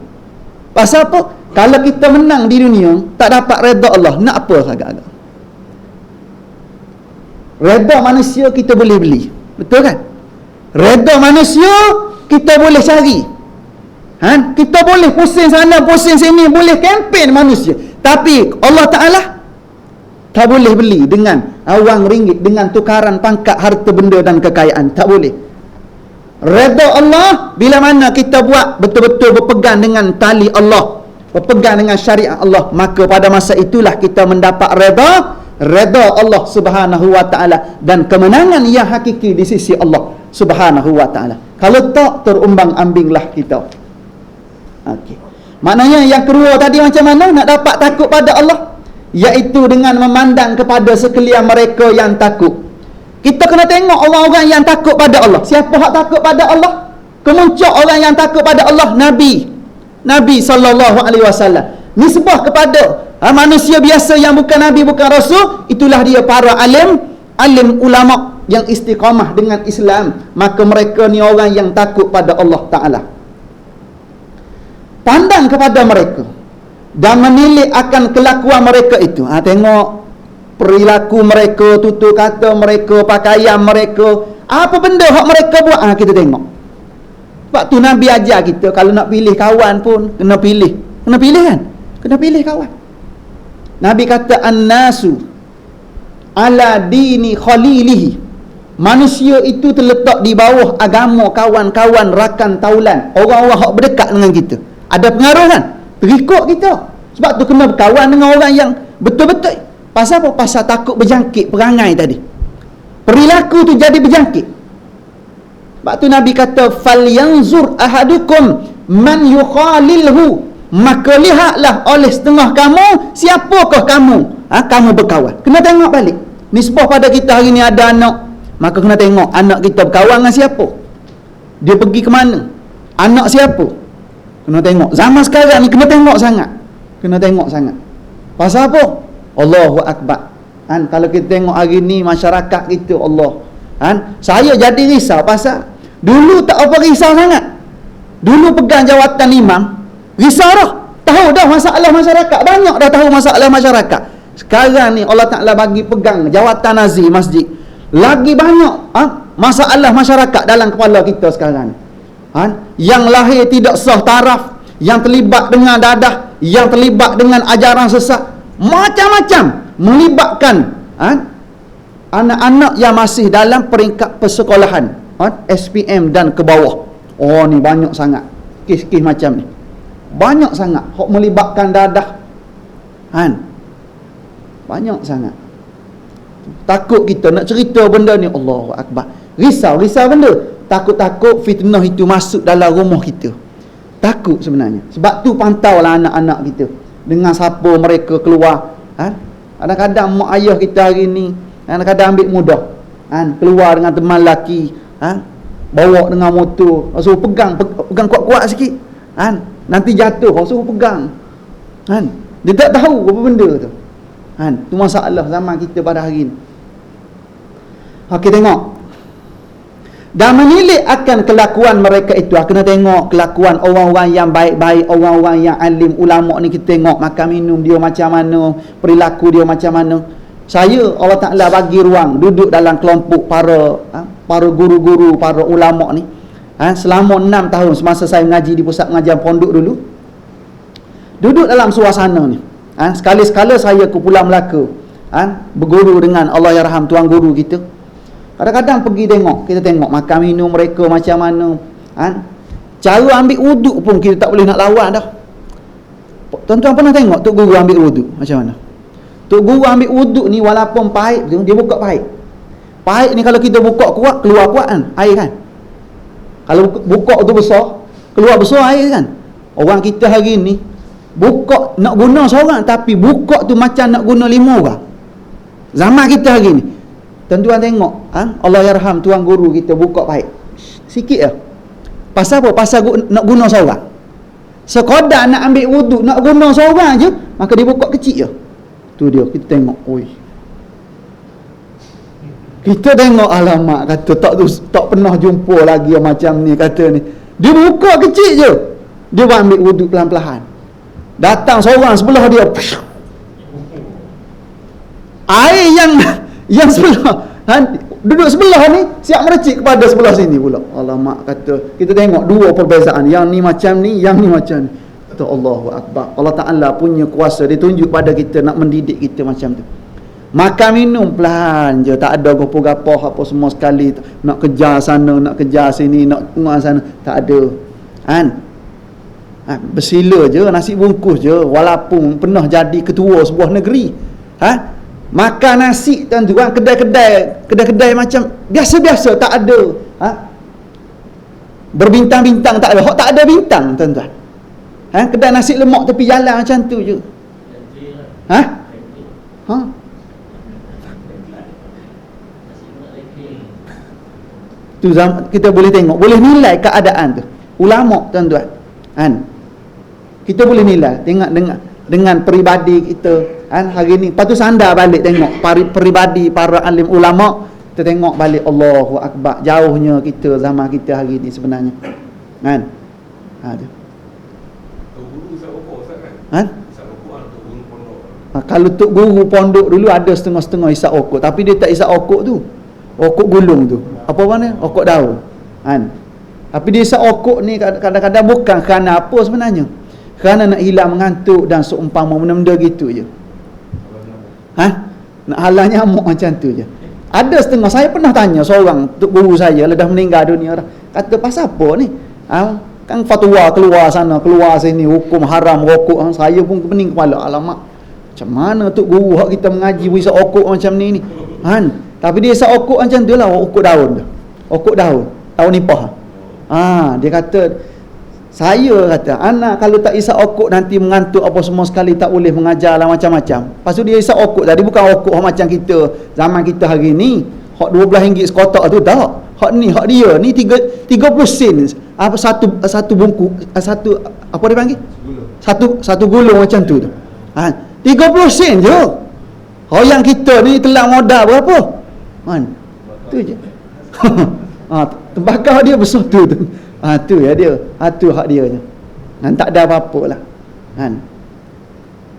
Pasal apa? Kalau kita menang di dunia, tak dapat redha Allah, nak apa agak-agak? Redha manusia kita boleh beli. Betul kan? Redha manusia kita boleh cari. Kita boleh pusing sana, pusing sini, boleh kempen manusia. Tapi Allah Ta'ala tak boleh beli dengan wang ringgit, dengan tukaran pangkat, harta benda dan kekayaan. Tak boleh. Redha Allah bila mana kita buat betul-betul berpegang dengan tali Allah, berpegang dengan syariat Allah, maka pada masa itulah kita mendapat redha Allah Subhanahu wa taala dan kemenangan yang hakiki di sisi Allah Subhanahu wa taala. Kalau tak, terumbang-ambinglah kita. Okey. Maknanya yang kedua tadi macam mana nak dapat takut pada Allah? Iaitu dengan memandang kepada sekalian mereka yang takut. Kita kena tengok orang-orang yang takut pada Allah. Siapa hak takut pada Allah? Kemuncak orang yang takut pada Allah, Nabi sallallahu alaihi wasallam. Nisbah kepada manusia biasa yang bukan nabi, bukan rasul, itulah dia para alim ulama yang istiqamah dengan Islam. Maka mereka ni orang yang takut pada Allah Taala. Pandang kepada mereka dan menilai akan kelakuan mereka itu. Tengok perilaku mereka, tutur kata mereka, pakaian mereka, apa benda hak mereka buat, kita tengok. Sebab tu Nabi ajar kita kalau nak pilih kawan pun kena pilih kan, kena pilih kawan. Nabi kata an-nasu ala dini khalilihi. Manusia itu terletak di bawah agama kawan-kawan rakan taulan, orang-orang hak berdekat dengan kita. Ada pengaruh kan? Terikut kita. Sebab tu kena berkawan dengan orang yang betul-betul. Pasal apa? Pasal takut berjangkit perangai tadi. Perilaku tu jadi berjangkit. Sebab tu Nabi kata falyanzur ahadukum man yukhalilhu, maka lihatlah oleh setengah kamu siapakah kamu kamu berkawan. Kena tengok balik nisbah pada kita hari ni ada anak, maka kena tengok anak kita berkawan dengan siapa, dia pergi ke mana, anak siapa. Kena tengok zaman sekarang ni, kena tengok sangat. Pasal apa? Allahu Akbar. Kalau kita tengok hari ni masyarakat kita, Allah, saya jadi risau pasal dulu tak apa risau sangat. Dulu pegang jawatan imam, risau dah. Tahu dah masalah masyarakat, banyak dah tahu masalah masyarakat. Sekarang ni Allah Ta'ala bagi pegang jawatan nazir masjid, lagi banyak masalah masyarakat dalam kepala kita sekarang. Yang lahir tidak sah taraf, yang terlibat dengan dadah, yang terlibat dengan ajaran sesat, macam-macam, melibatkan anak-anak yang masih dalam peringkat persekolahan, SPM dan ke bawah. Oh, ni banyak sangat kes-kes macam ni, banyak sangat hok melibatkan dadah, banyak sangat. Takut kita nak cerita benda ni, Allahu Akbar, risau benda. Takut fitnah itu masuk dalam rumah kita. Takut sebenarnya. Sebab tu pantaulah anak-anak kita dengan siapa mereka keluar. Kadang-kadang mak ayah kita hari ni kadang-kadang ambil mudah, keluar dengan teman lelaki, bawa dengan motor, suruh pegang kuat-kuat sikit, nanti jatuh, suruh pegang, dia tak tahu apa benda tu. Tu masalah zaman kita pada hari ni. Okey, tengok dan menilik akan kelakuan mereka itu. Kena tengok kelakuan orang-orang yang baik-baik, orang-orang yang alim, ulama ni. Kita tengok makan minum dia macam mana, perilaku dia macam mana. Saya, Allah Ta'ala bagi ruang duduk dalam kelompok para guru-guru, para ulama ni, selama 6 tahun semasa saya mengaji di pusat pengajian pondok dulu, duduk dalam suasana ni. Sekali-sekala saya ke Pulau Melaka, berguru dengan Allahyarham tuan guru kita. Kadang-kadang pergi tengok, kita tengok makan minum mereka macam mana, cara ambil wuduk pun kita tak boleh nak lawan dah. Tuan-tuan pernah tengok Tok Guru ambil wuduk macam mana? Tok Guru ambil wuduk ni walaupun pahit, dia buka pahit ni, kalau kita buka kuat, keluar kuat air kan. Kalau buka tu besar, keluar besar air kan. Orang kita hari ni buka nak guna seorang, tapi buka tu macam nak guna 5 orang. Zaman kita hari ni, tuan-tuan tengok, Allahyarham tuan guru kita buka pahit sikit pasal apa? Pasal nak guna seorang. Sekadar nak ambil wuduk, nak guna seorang je, maka dia buka kecil je. Tu dia, kita tengok, kita tengok, alamak, kata tak pernah jumpa lagi yang macam ni, kata ni. Dia buka kecil je, dia ambil wuduk pelan-pelan. Datang seorang sebelah dia, air yang sebelah, duduk sebelah ni siap merecik kepada sebelah sini pula. Alamak, kata, kita tengok dua perbezaan, yang ni macam ni, yang ni macam ni. Kata, Allahu Akbar. Allah Ta'ala punya kuasa, dia tunjuk pada kita, nak mendidik kita macam tu. Makan minum pelan je, tak ada gapo-gapo apa semua sekali, nak kejar sana, nak kejar sini, nak tengok sana, tak ada. Bersila je, nasi bungkus je, walaupun pernah jadi ketua sebuah negeri. Makan nasi, tuan-tuan, kedai-kedai macam biasa-biasa, tak ada berbintang-bintang, tak ada. Hak tak ada bintang, tuan-tuan. Kedai nasi lemak tepi jalan macam tu je. Tu kita boleh tengok, boleh nilai keadaan tu. Ulama, tuan-tuan, kita boleh nilai dengan peribadi kita hari ni. Lepas tu sandar balik tengok peribadi para alim ulama, kita tengok balik, Allahu Akbar, jauhnya kita zaman kita hari ni sebenarnya. Kalau Tok Guru pondok dulu ada setengah-setengah isap okok, tapi dia tak isap okok tu, okok gulung tu, apa mana, okok daun. Tapi dia isap okok ni kadang-kadang bukan kerana apa sebenarnya, kerana nak hilang mengantuk dan seumpama benda-benda gitu je. Nak halang nyamuk macam tu je. Ada setengah, saya pernah tanya seorang Tok Guru saya, dah meninggal dunia dah, kata, pasal apa ni? Kan fatwa keluar sana keluar sini, hukum haram rokok. Saya pun pening kepala, alamak, macam mana Tok Guru hak kita mengaji isap okok macam ni ni. Tapi dia isap okok macam tu lah, okok daun tu, okok daun nipah. Dia kata, Saya kata, anak kalau tak isap okok nanti mengantuk apa semua sekali, tak boleh mengajar lah macam-macam. Lepas tu dia isap okok tadi, bukan okok macam kita zaman kita hari ni hak RM12 sekotak tu, tak. Hak ni, hak dia ni 30 sen. Apa satu bungkus, satu apa dia panggil? Satu gulung macam tu. 30 sen je. Yang kita ni telah modal berapa? Tu je. Tembakau dia besar tu. Tu ya dia. Tu hak dia je. Tak ada apa-apa lah.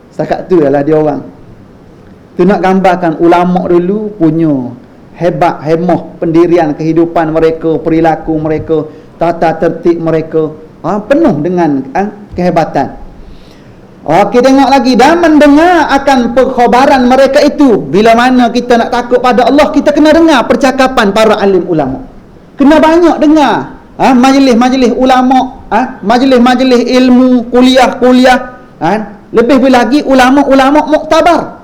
Setakat tu lah dia orang. Tu nak gambarkan ulama dulu punya hebat, hemah pendirian kehidupan mereka, perilaku mereka, tata tertib mereka, penuh dengan kehebatan. Okey, tengok lagi. Dan mendengar akan perkhabaran mereka itu. Bila mana kita nak takut pada Allah, kita kena dengar percakapan para alim ulama. Kena banyak dengar majlis-majlis ulama, majlis-majlis ilmu, kuliah-kuliah. Lebih lagi ulama-ulama muktabar.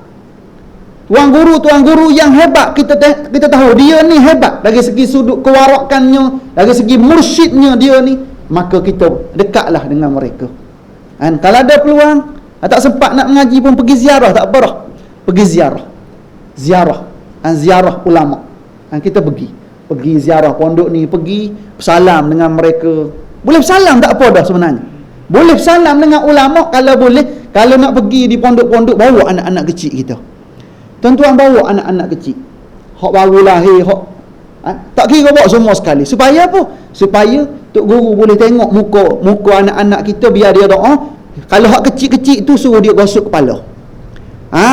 Tuan guru yang hebat, kita tahu dia ni hebat dari segi sudut kewarakannya, dari segi mursyidnya dia ni, maka kita dekatlah dengan mereka. Kalau ada peluang, tak sempat nak mengaji pun pergi ziarah, tak apa dah. Pergi ziarah ulama. Kita pergi ziarah pondok ni, pergi bersalam dengan mereka. Boleh bersalam tak apa dah sebenarnya. Boleh bersalam dengan ulama kalau boleh. Kalau nak pergi di pondok-pondok, bawa anak-anak kecil kita. Tuan-tuan bawa anak-anak kecil, hak baru lahir, tak kira bawa semua sekali. Supaya apa? Supaya Tok Guru boleh tengok muka anak-anak kita, biar dia doa. Kalau hak kecil-kecil tu suruh dia gosok kepala.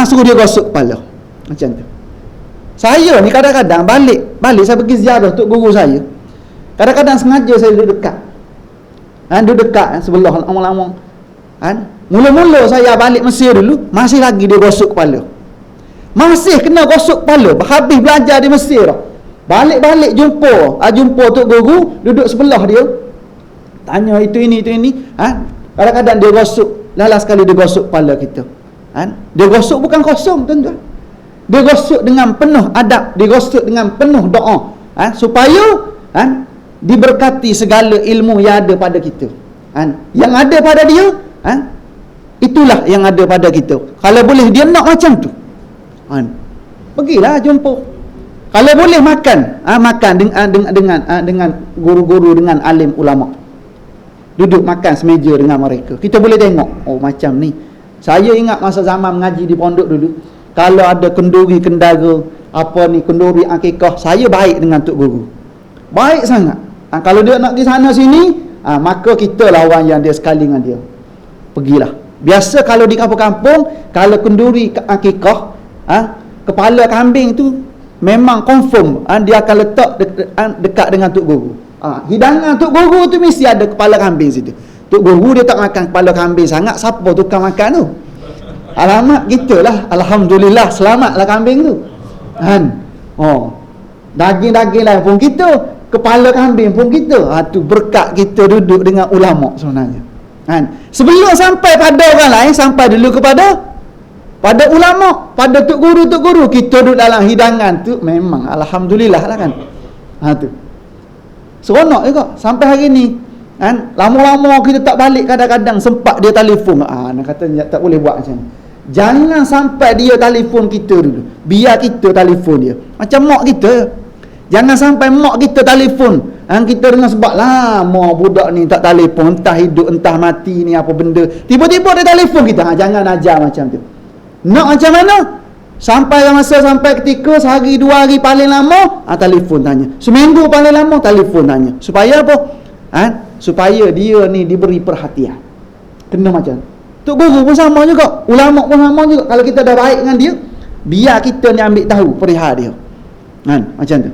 Suruh dia gosok kepala. Macam tu. Saya ni kadang-kadang balik saya pergi ziarah Tok Guru saya. Kadang-kadang sengaja saya duduk dekat. Duduk dekat sebelah lama-lama. Mula-mula saya balik Mesir dulu, masih lagi dia gosok kepala. Masih kena gosok kepala. Habis belajar di Mesir. Balik-balik jumpa Tok Guru, duduk sebelah dia. Tanya itu ini. Kadang-kadang dia gosok, lalas sekali dia gosok kepala kita. Dia gosok bukan kosong, tuan-tuan. Dia gosok dengan penuh adab, dia gosok dengan penuh doa. Supaya diberkati segala ilmu yang ada pada kita. Yang ada pada dia, itulah yang ada pada kita. Kalau boleh dia nak macam tu, pergilah jumpa. Kalau boleh makan dengan guru-guru, dengan alim ulama. Duduk makan semeja dengan mereka. Kita boleh tengok, macam ni. Saya ingat masa zaman mengaji di pondok dulu, kalau ada kenduri kendara, kenduri akikah, saya baik dengan Tok Guru. Baik sangat. Kalau dia nak pergi sana sini, maka kita lah orang yang dia sekali dengan dia. Pergilah. Biasa kalau di kampung-kampung, kalau kenduri akikah, kepala kambing tu memang confirm dia akan letak dekat dengan Tok Guru. Hidangan Tok Guru tu mesti ada kepala kambing situ. Tok Guru dia tak makan kepala kambing sangat, siapa tukang makan tu? Alamak, gitulah. Alhamdulillah, selamatlah kambing tu. Daging-daging lain pun kita, kepala kambing pun kita. Tu berkat kita duduk dengan ulama sebenarnya. Sebelum sampai pada orang lain, sampai dulu pada ulama, pada Tok Guru, kita duduk dalam hidangan tu memang alhamdulillah lah kan. Tu seronok juga sampai hari ni. Lama-lama kita tak balik, kadang-kadang sempat dia telefon. Nak kata tak boleh buat macam ni. Jangan sampai dia telefon kita dulu, biar kita telefon dia. Macam mak kita, jangan sampai mak kita telefon, kita dengan sebab lama budak ni tak telefon, entah hidup entah mati ni apa benda, tiba-tiba dia telefon kita. Jangan ajar macam tu. Nak macam mana? Sampai ketika sehari dua hari paling lama telefon tanya, seminggu paling lama telefon tanya. Supaya apa? Supaya dia ni diberi perhatian. Kena macam Tok Guru pun sama juga, ulama pun sama juga. Kalau kita dah baik dengan dia, biar kita ni ambil tahu perihal dia. Macam tu.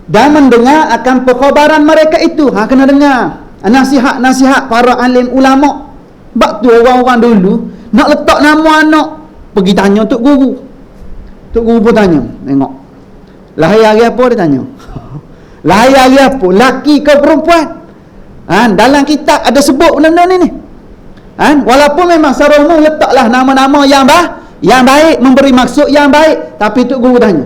Dan mendengar akan perkhabaran mereka itu. Kena dengar nasihat-nasihat para alim ulama. Sebab tu orang-orang dulu nak letak nama anak, pergi tanya Tok Guru. Tok Guru pun tanya, tengok lahir hari apa, dia tanya. Lahir hari apa, laki ke perempuan? Dalam kitab ada sebut benda ni. Walaupun memang secara umum letaklah nama-nama yang baik, memberi maksud yang baik, tapi Tok Guru tanya,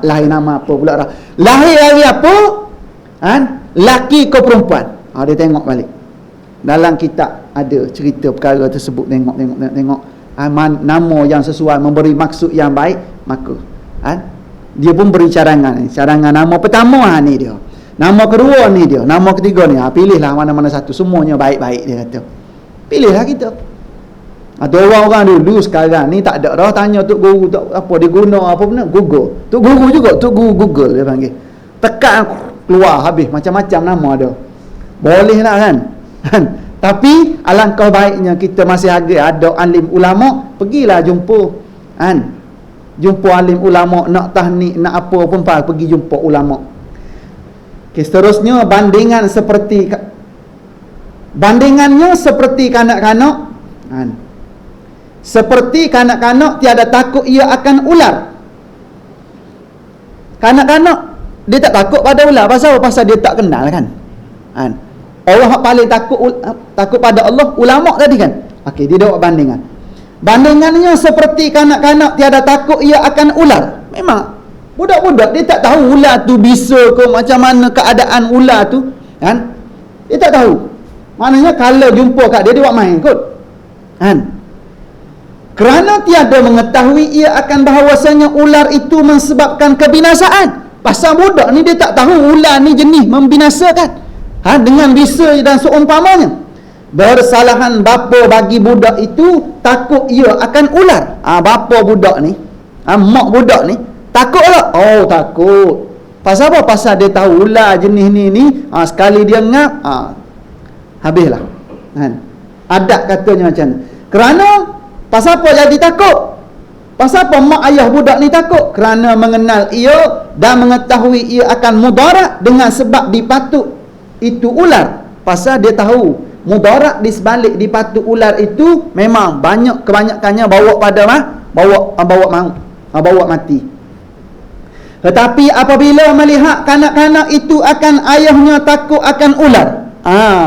lahir nama apa pula dah? Lahir hari apa? laki ke perempuan. Dia tengok balik. Dalam kitab ada cerita perkara tersebut. Tengok nama yang sesuai, memberi maksud yang baik, maka dia pun beri cadangan. Cadangan nama pertama ni dia, nama kedua ni dia, nama ketiga ni. Pilihlah mana-mana satu, semuanya baik-baik, dia kata. Pilihlah kita. Atau orang-orang dulu, sekarang ni tak ada dah tanya tok guru tak apa dia guna apa benda, Google. Tok guru juga, tok guru Google dia panggil. Tekan keluar habis macam-macam nama ada. Boleh lah kan? Tapi alangkah baiknya kita masih ada alim ulama, pergilah jumpa kan. Jumpa alim ulama, nak tahnik, nak apa pun pergi jumpa ulama. Okay, seterusnya bandingannya seperti kanak-kanak kan. Seperti kanak-kanak tiada takut ia akan ular. Kanak-kanak dia tak takut pada ular. Pasal dia tak kenal kan. Orang yang paling takut pada Allah, ulama tadi kan. Okey, dia buat bandingan. Bandingannya seperti kanak-kanak tiada takut ia akan ular. Memang budak-budak dia tak tahu ular tu bisa ke, macam mana keadaan ular tu kan. Dia tak tahu. Maknanya kalau jumpa kat dia buat main kot kan. Kerana tiada mengetahui ia akan bahawasanya ular itu menyebabkan kebinasaan. Pasal budak ni dia tak tahu ular ni jenis membinasakan. Dengan bisa dan seumpamanya. Bersalahan bapa bagi budak itu takut ia akan ular. Bapa budak ni, mak budak ni takut tak? Oh, takut. Pasal apa? Pasal dia tahu ular jenis ni sekali dia ngap, habislah. Adat katanya macam ni. Kerana pasal apa jadi takut? Pasal apa mak ayah budak ni takut? Kerana mengenal ia dan mengetahui ia akan mudarat dengan sebab dipatut itu ular. Pasal dia tahu mudarat di sebalik dipatut ular itu memang kebanyakannya bawa pada bawa mati. Tetapi apabila melihat kanak-kanak itu akan ayahnya takut akan ular.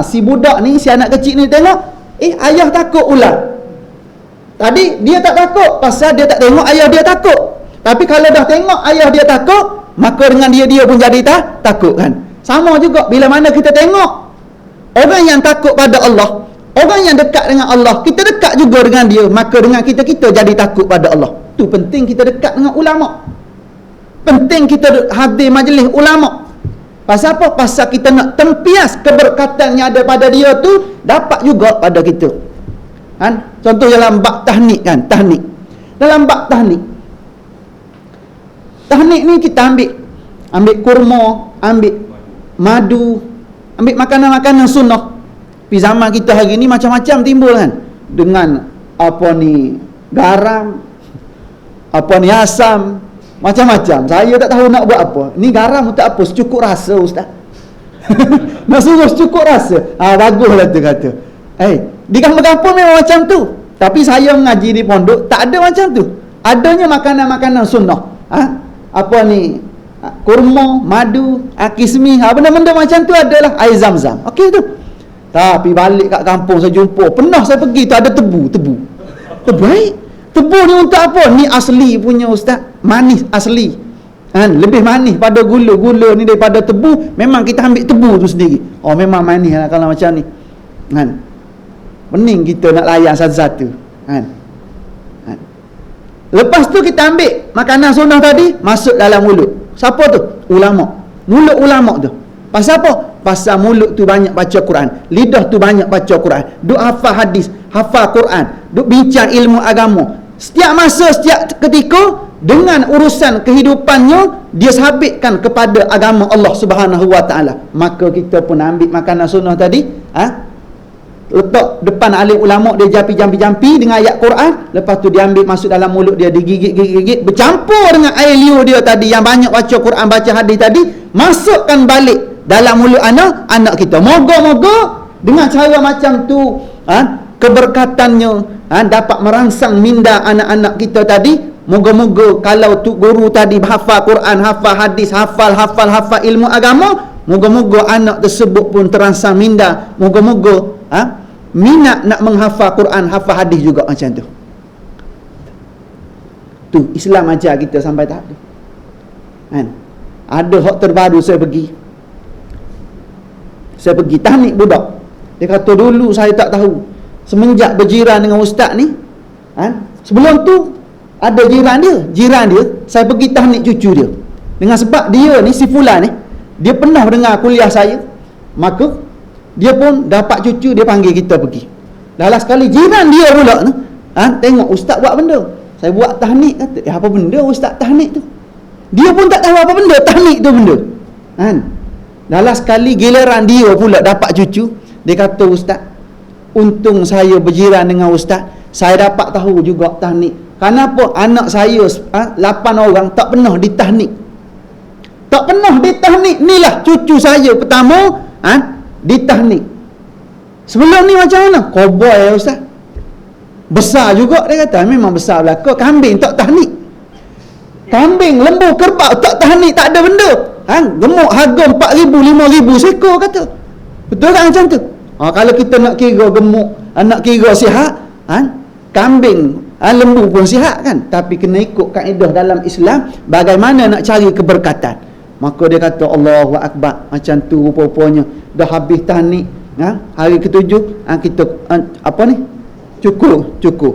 Si budak ni, si anak kecil ni tengok, ayah takut ular. Tadi dia tak takut pasal dia tak tengok ayah dia takut. Tapi kalau dah tengok ayah dia takut, maka dengan dia pun jadi takut kan. Sama juga bila mana kita tengok orang yang takut pada Allah, orang yang dekat dengan Allah, kita dekat juga dengan dia, maka dengan kita jadi takut pada Allah. Tu penting kita dekat dengan ulama. Penting kita hadir majlis ulama. Pasal apa? Pasal kita nak tempias keberkatan yang ada pada dia tu dapat juga pada kita. Contoh dalam bab tahnik kan, tahnik. Dalam bab tahnik ni kita ambil kurma, ambil madu, ambil makanan-makanan sunnah. Di zaman kita hari ni macam-macam timbul kan. Dengan garam, asam, macam-macam. Saya tak tahu nak buat apa. Ni garam untuk apa? Secukup rasa ustaz. Nak suruh secukup rasa. Baguslah tu kata. Di kampung-kampung memang macam tu. Tapi saya mengaji di pondok tak ada macam tu. Adanya makanan-makanan sunnah. Kurma, madu, kismis, benda-benda macam tu adalah air zam-zam. Okey tu. Tapi balik kat kampung saya jumpa, pernah saya pergi tu ada tebu. Baik. Tebu ni untuk apa? Ni asli punya ustaz. Manis asli. Lebih manis pada gula. Gula ni daripada tebu. Memang kita ambil tebu tu sendiri. Memang manis lah kalau macam ni. Pening kita nak layan satu-satu. Lepas tu kita ambil makanan sunnah tadi, masuk dalam mulut. Siapa tu? Ulama. Mulut ulama tu. Pasal apa? Pasal mulut tu banyak baca Quran, lidah tu banyak baca Quran, duk hafal hadis, hafal Quran, duk bincang ilmu agama. Setiap masa, setiap ketika dengan urusan kehidupannya dia sabitkan kepada agama Allah Subhanahu Wa Taala. Maka kita pun ambil makanan sunnah tadi, letak depan alim ulama, dia jampi dengan ayat Quran, lepas tu dia ambil masuk dalam mulut dia, digigit, bercampur dengan air liur dia tadi yang banyak baca Quran, baca hadis tadi, masukkan balik dalam mulut anak kita. Moga-moga dengan cara macam tu keberkatannya dapat merangsang minda anak-anak kita tadi. Moga-moga kalau tu guru tadi hafal Quran, hafal hadis, hafal ilmu agama, moga-moga anak tersebut pun terangsang minda. Moga-moga minat nak menghafal Quran, hafal hadis juga macam tu. Tu Islam ajar kita sampai tahap tu. Ada hak terbaru saya pergi Saya pergi tahnik budak. Dia kata dulu saya tak tahu. Semenjak berjiran dengan ustaz ni, sebelum tu ada jiran dia, saya pergi tahnik cucu dia. Dengan sebab dia ni, si fulan ni, dia pernah dengar kuliah saya, maka dia pun dapat cucu, dia panggil kita pergi. Dah sekali jiran dia pula tu, tengok ustaz buat benda. Saya buat tahnik, kata, apa benda ustaz tahnik tu? Dia pun tak tahu apa benda tahnik tu benda. Dah sekali giliran dia pula dapat cucu, dia kata, ustaz, untung saya berjiran dengan ustaz, saya dapat tahu juga tahnik. Kenapa anak saya 8 orang tak pernah ditahnik? Tak pernah ditahnik. Inilah cucu saya pertama ditahnik. Sebelum ni macam mana? Koboi ya ustaz. Besar juga dia kata. Memang besar belaka. Kambing tak tahnik. Kambing, lembu, kerbau tak tahnik, tak ada benda. Gemuk harga 4,000, 5,000 seekor kata. Betul tak macam tu? Kalau kita nak kira gemuk, nak kira sihat, kambing, lembu pun sihat kan. Tapi kena ikut kaedah dalam Islam, bagaimana nak cari keberkatan. Maka dia kata Allahu Akbar. Macam tu rupa-rupanya dah habis tahnik, hari ke-7 kita cukur.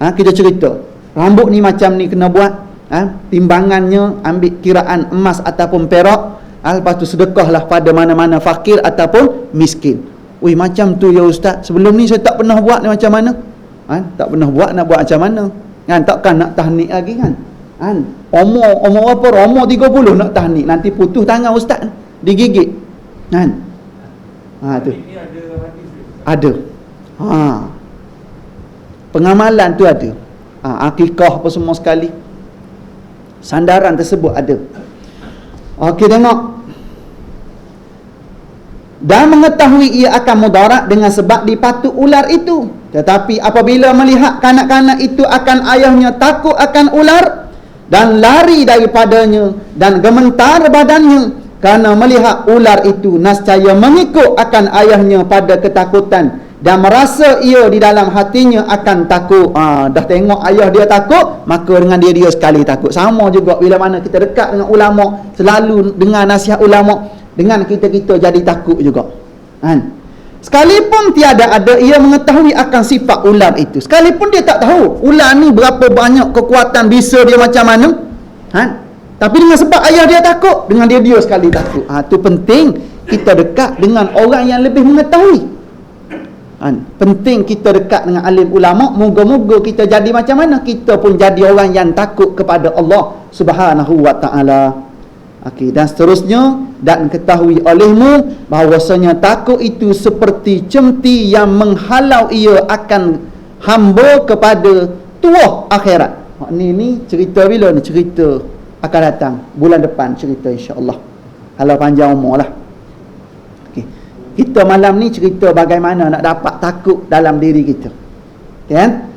Kita cerita rambut ni macam ni kena buat, timbangannya ambil kiraan emas ataupun perak, lepas tu sedekahlah pada mana-mana fakir ataupun miskin. Macam tu ya ustaz, sebelum ni saya tak pernah buat ni macam mana? Tak pernah buat, nak buat macam mana? Takkan nak tahnik lagi kan? Umur berapa? Umur 30 nak tahnik, nanti putus tangan ustaz, digigit. Tu. Ada. Pengamalan tu ada. Akikah apa semua sekali. Sandaran tersebut ada. Okey, tengok. Dan mengetahui ia akan mudarat dengan sebab dipatuk ular itu. Tetapi apabila melihat kanak-kanak itu akan ayahnya takut akan ular dan lari daripadanya dan gemetar badannya kerana melihat ular itu, nescaya mengikut akan ayahnya pada ketakutan dan merasa ia di dalam hatinya akan takut. Dah tengok ayah dia takut, maka dengan dia sekali takut. Sama juga bila mana kita dekat dengan ulama, selalu dengar nasihat ulama, dengan kita jadi takut juga. Sekalipun tiada ada ia mengetahui akan sifat ular itu, sekalipun dia tak tahu ular ni berapa banyak kekuatan, bisa dia macam mana, tapi dengan sebab ayah dia takut, dengan dia sekali takut. Tu penting kita dekat dengan orang yang lebih mengetahui. Penting kita dekat dengan alim ulama. Moga-moga kita jadi macam mana, kita pun jadi orang yang takut kepada Allah Subhanahu wa ta'ala. Dan seterusnya, dan ketahui olehmu bahawasanya takut itu seperti cemeti yang menghalau ia akan hamba kepada tuah akhirat. Ni cerita bila ni? Cerita akan datang bulan depan, cerita insya-Allah, kalau panjang umur lah. Kita malam ni cerita bagaimana nak dapat takut dalam diri kita, kan?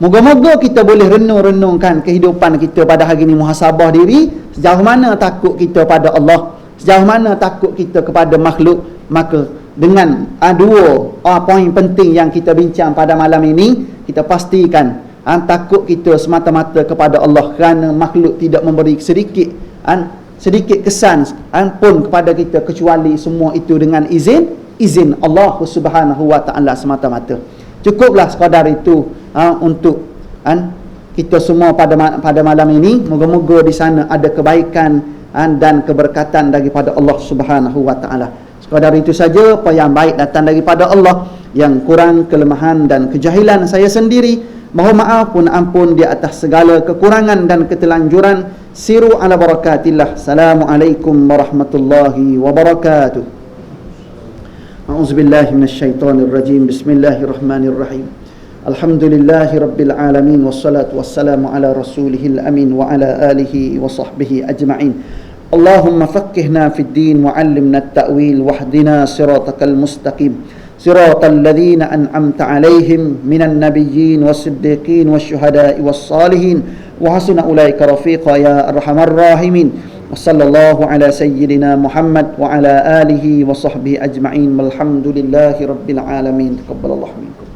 Moga-moga kita boleh renung-renungkan kehidupan kita pada hari ini, muhasabah diri, sejauh mana takut kita pada Allah, sejauh mana takut kita kepada makhluk. Maka dengan dua poin penting yang kita bincang pada malam ini, kita pastikan takut kita semata-mata kepada Allah, kerana makhluk tidak memberi sedikit kesan pun kepada kita, kecuali semua itu dengan izin Allah Subhanahu wa ta'ala semata-mata. Cukuplah sekadar itu untuk kita semua pada malam ini. Moga-moga di sana ada kebaikan dan keberkatan daripada Allah Subhanahu wa ta'ala. Sekadar itu saja, apa yang baik datang daripada Allah, yang kurang, kelemahan dan kejahilan saya sendiri, mohon maaf pun ampun di atas segala kekurangan dan ketelanjuran. Siru ala barakatillah. Assalamualaikum warahmatullahi wabarakatuh. A'udzubillahi minasyaitonirrajim. Bismillahirrahmanirrahim. Alhamdulillahi rabbil alamin, wassalatu wassalamu ala rasulihil amin wa ala alihi wa sahbihi ajma'in. Allahumma faqqihna fid din wa 'allimna at-ta'wil wahdina siratal mustaqim. Siratal ladzina an'amta 'alaihim minan nabiyyin was-siddiqin wasyuhada'i was-salihin wa hasuna ulaika rafiqa ya arhamar rahimin. Wassallallahu ala sayyidina Muhammad wa ala alihi wa sahbihi ajma'in. Walhamdulillahi rabbil alamin. Taqabbalallahu minkum.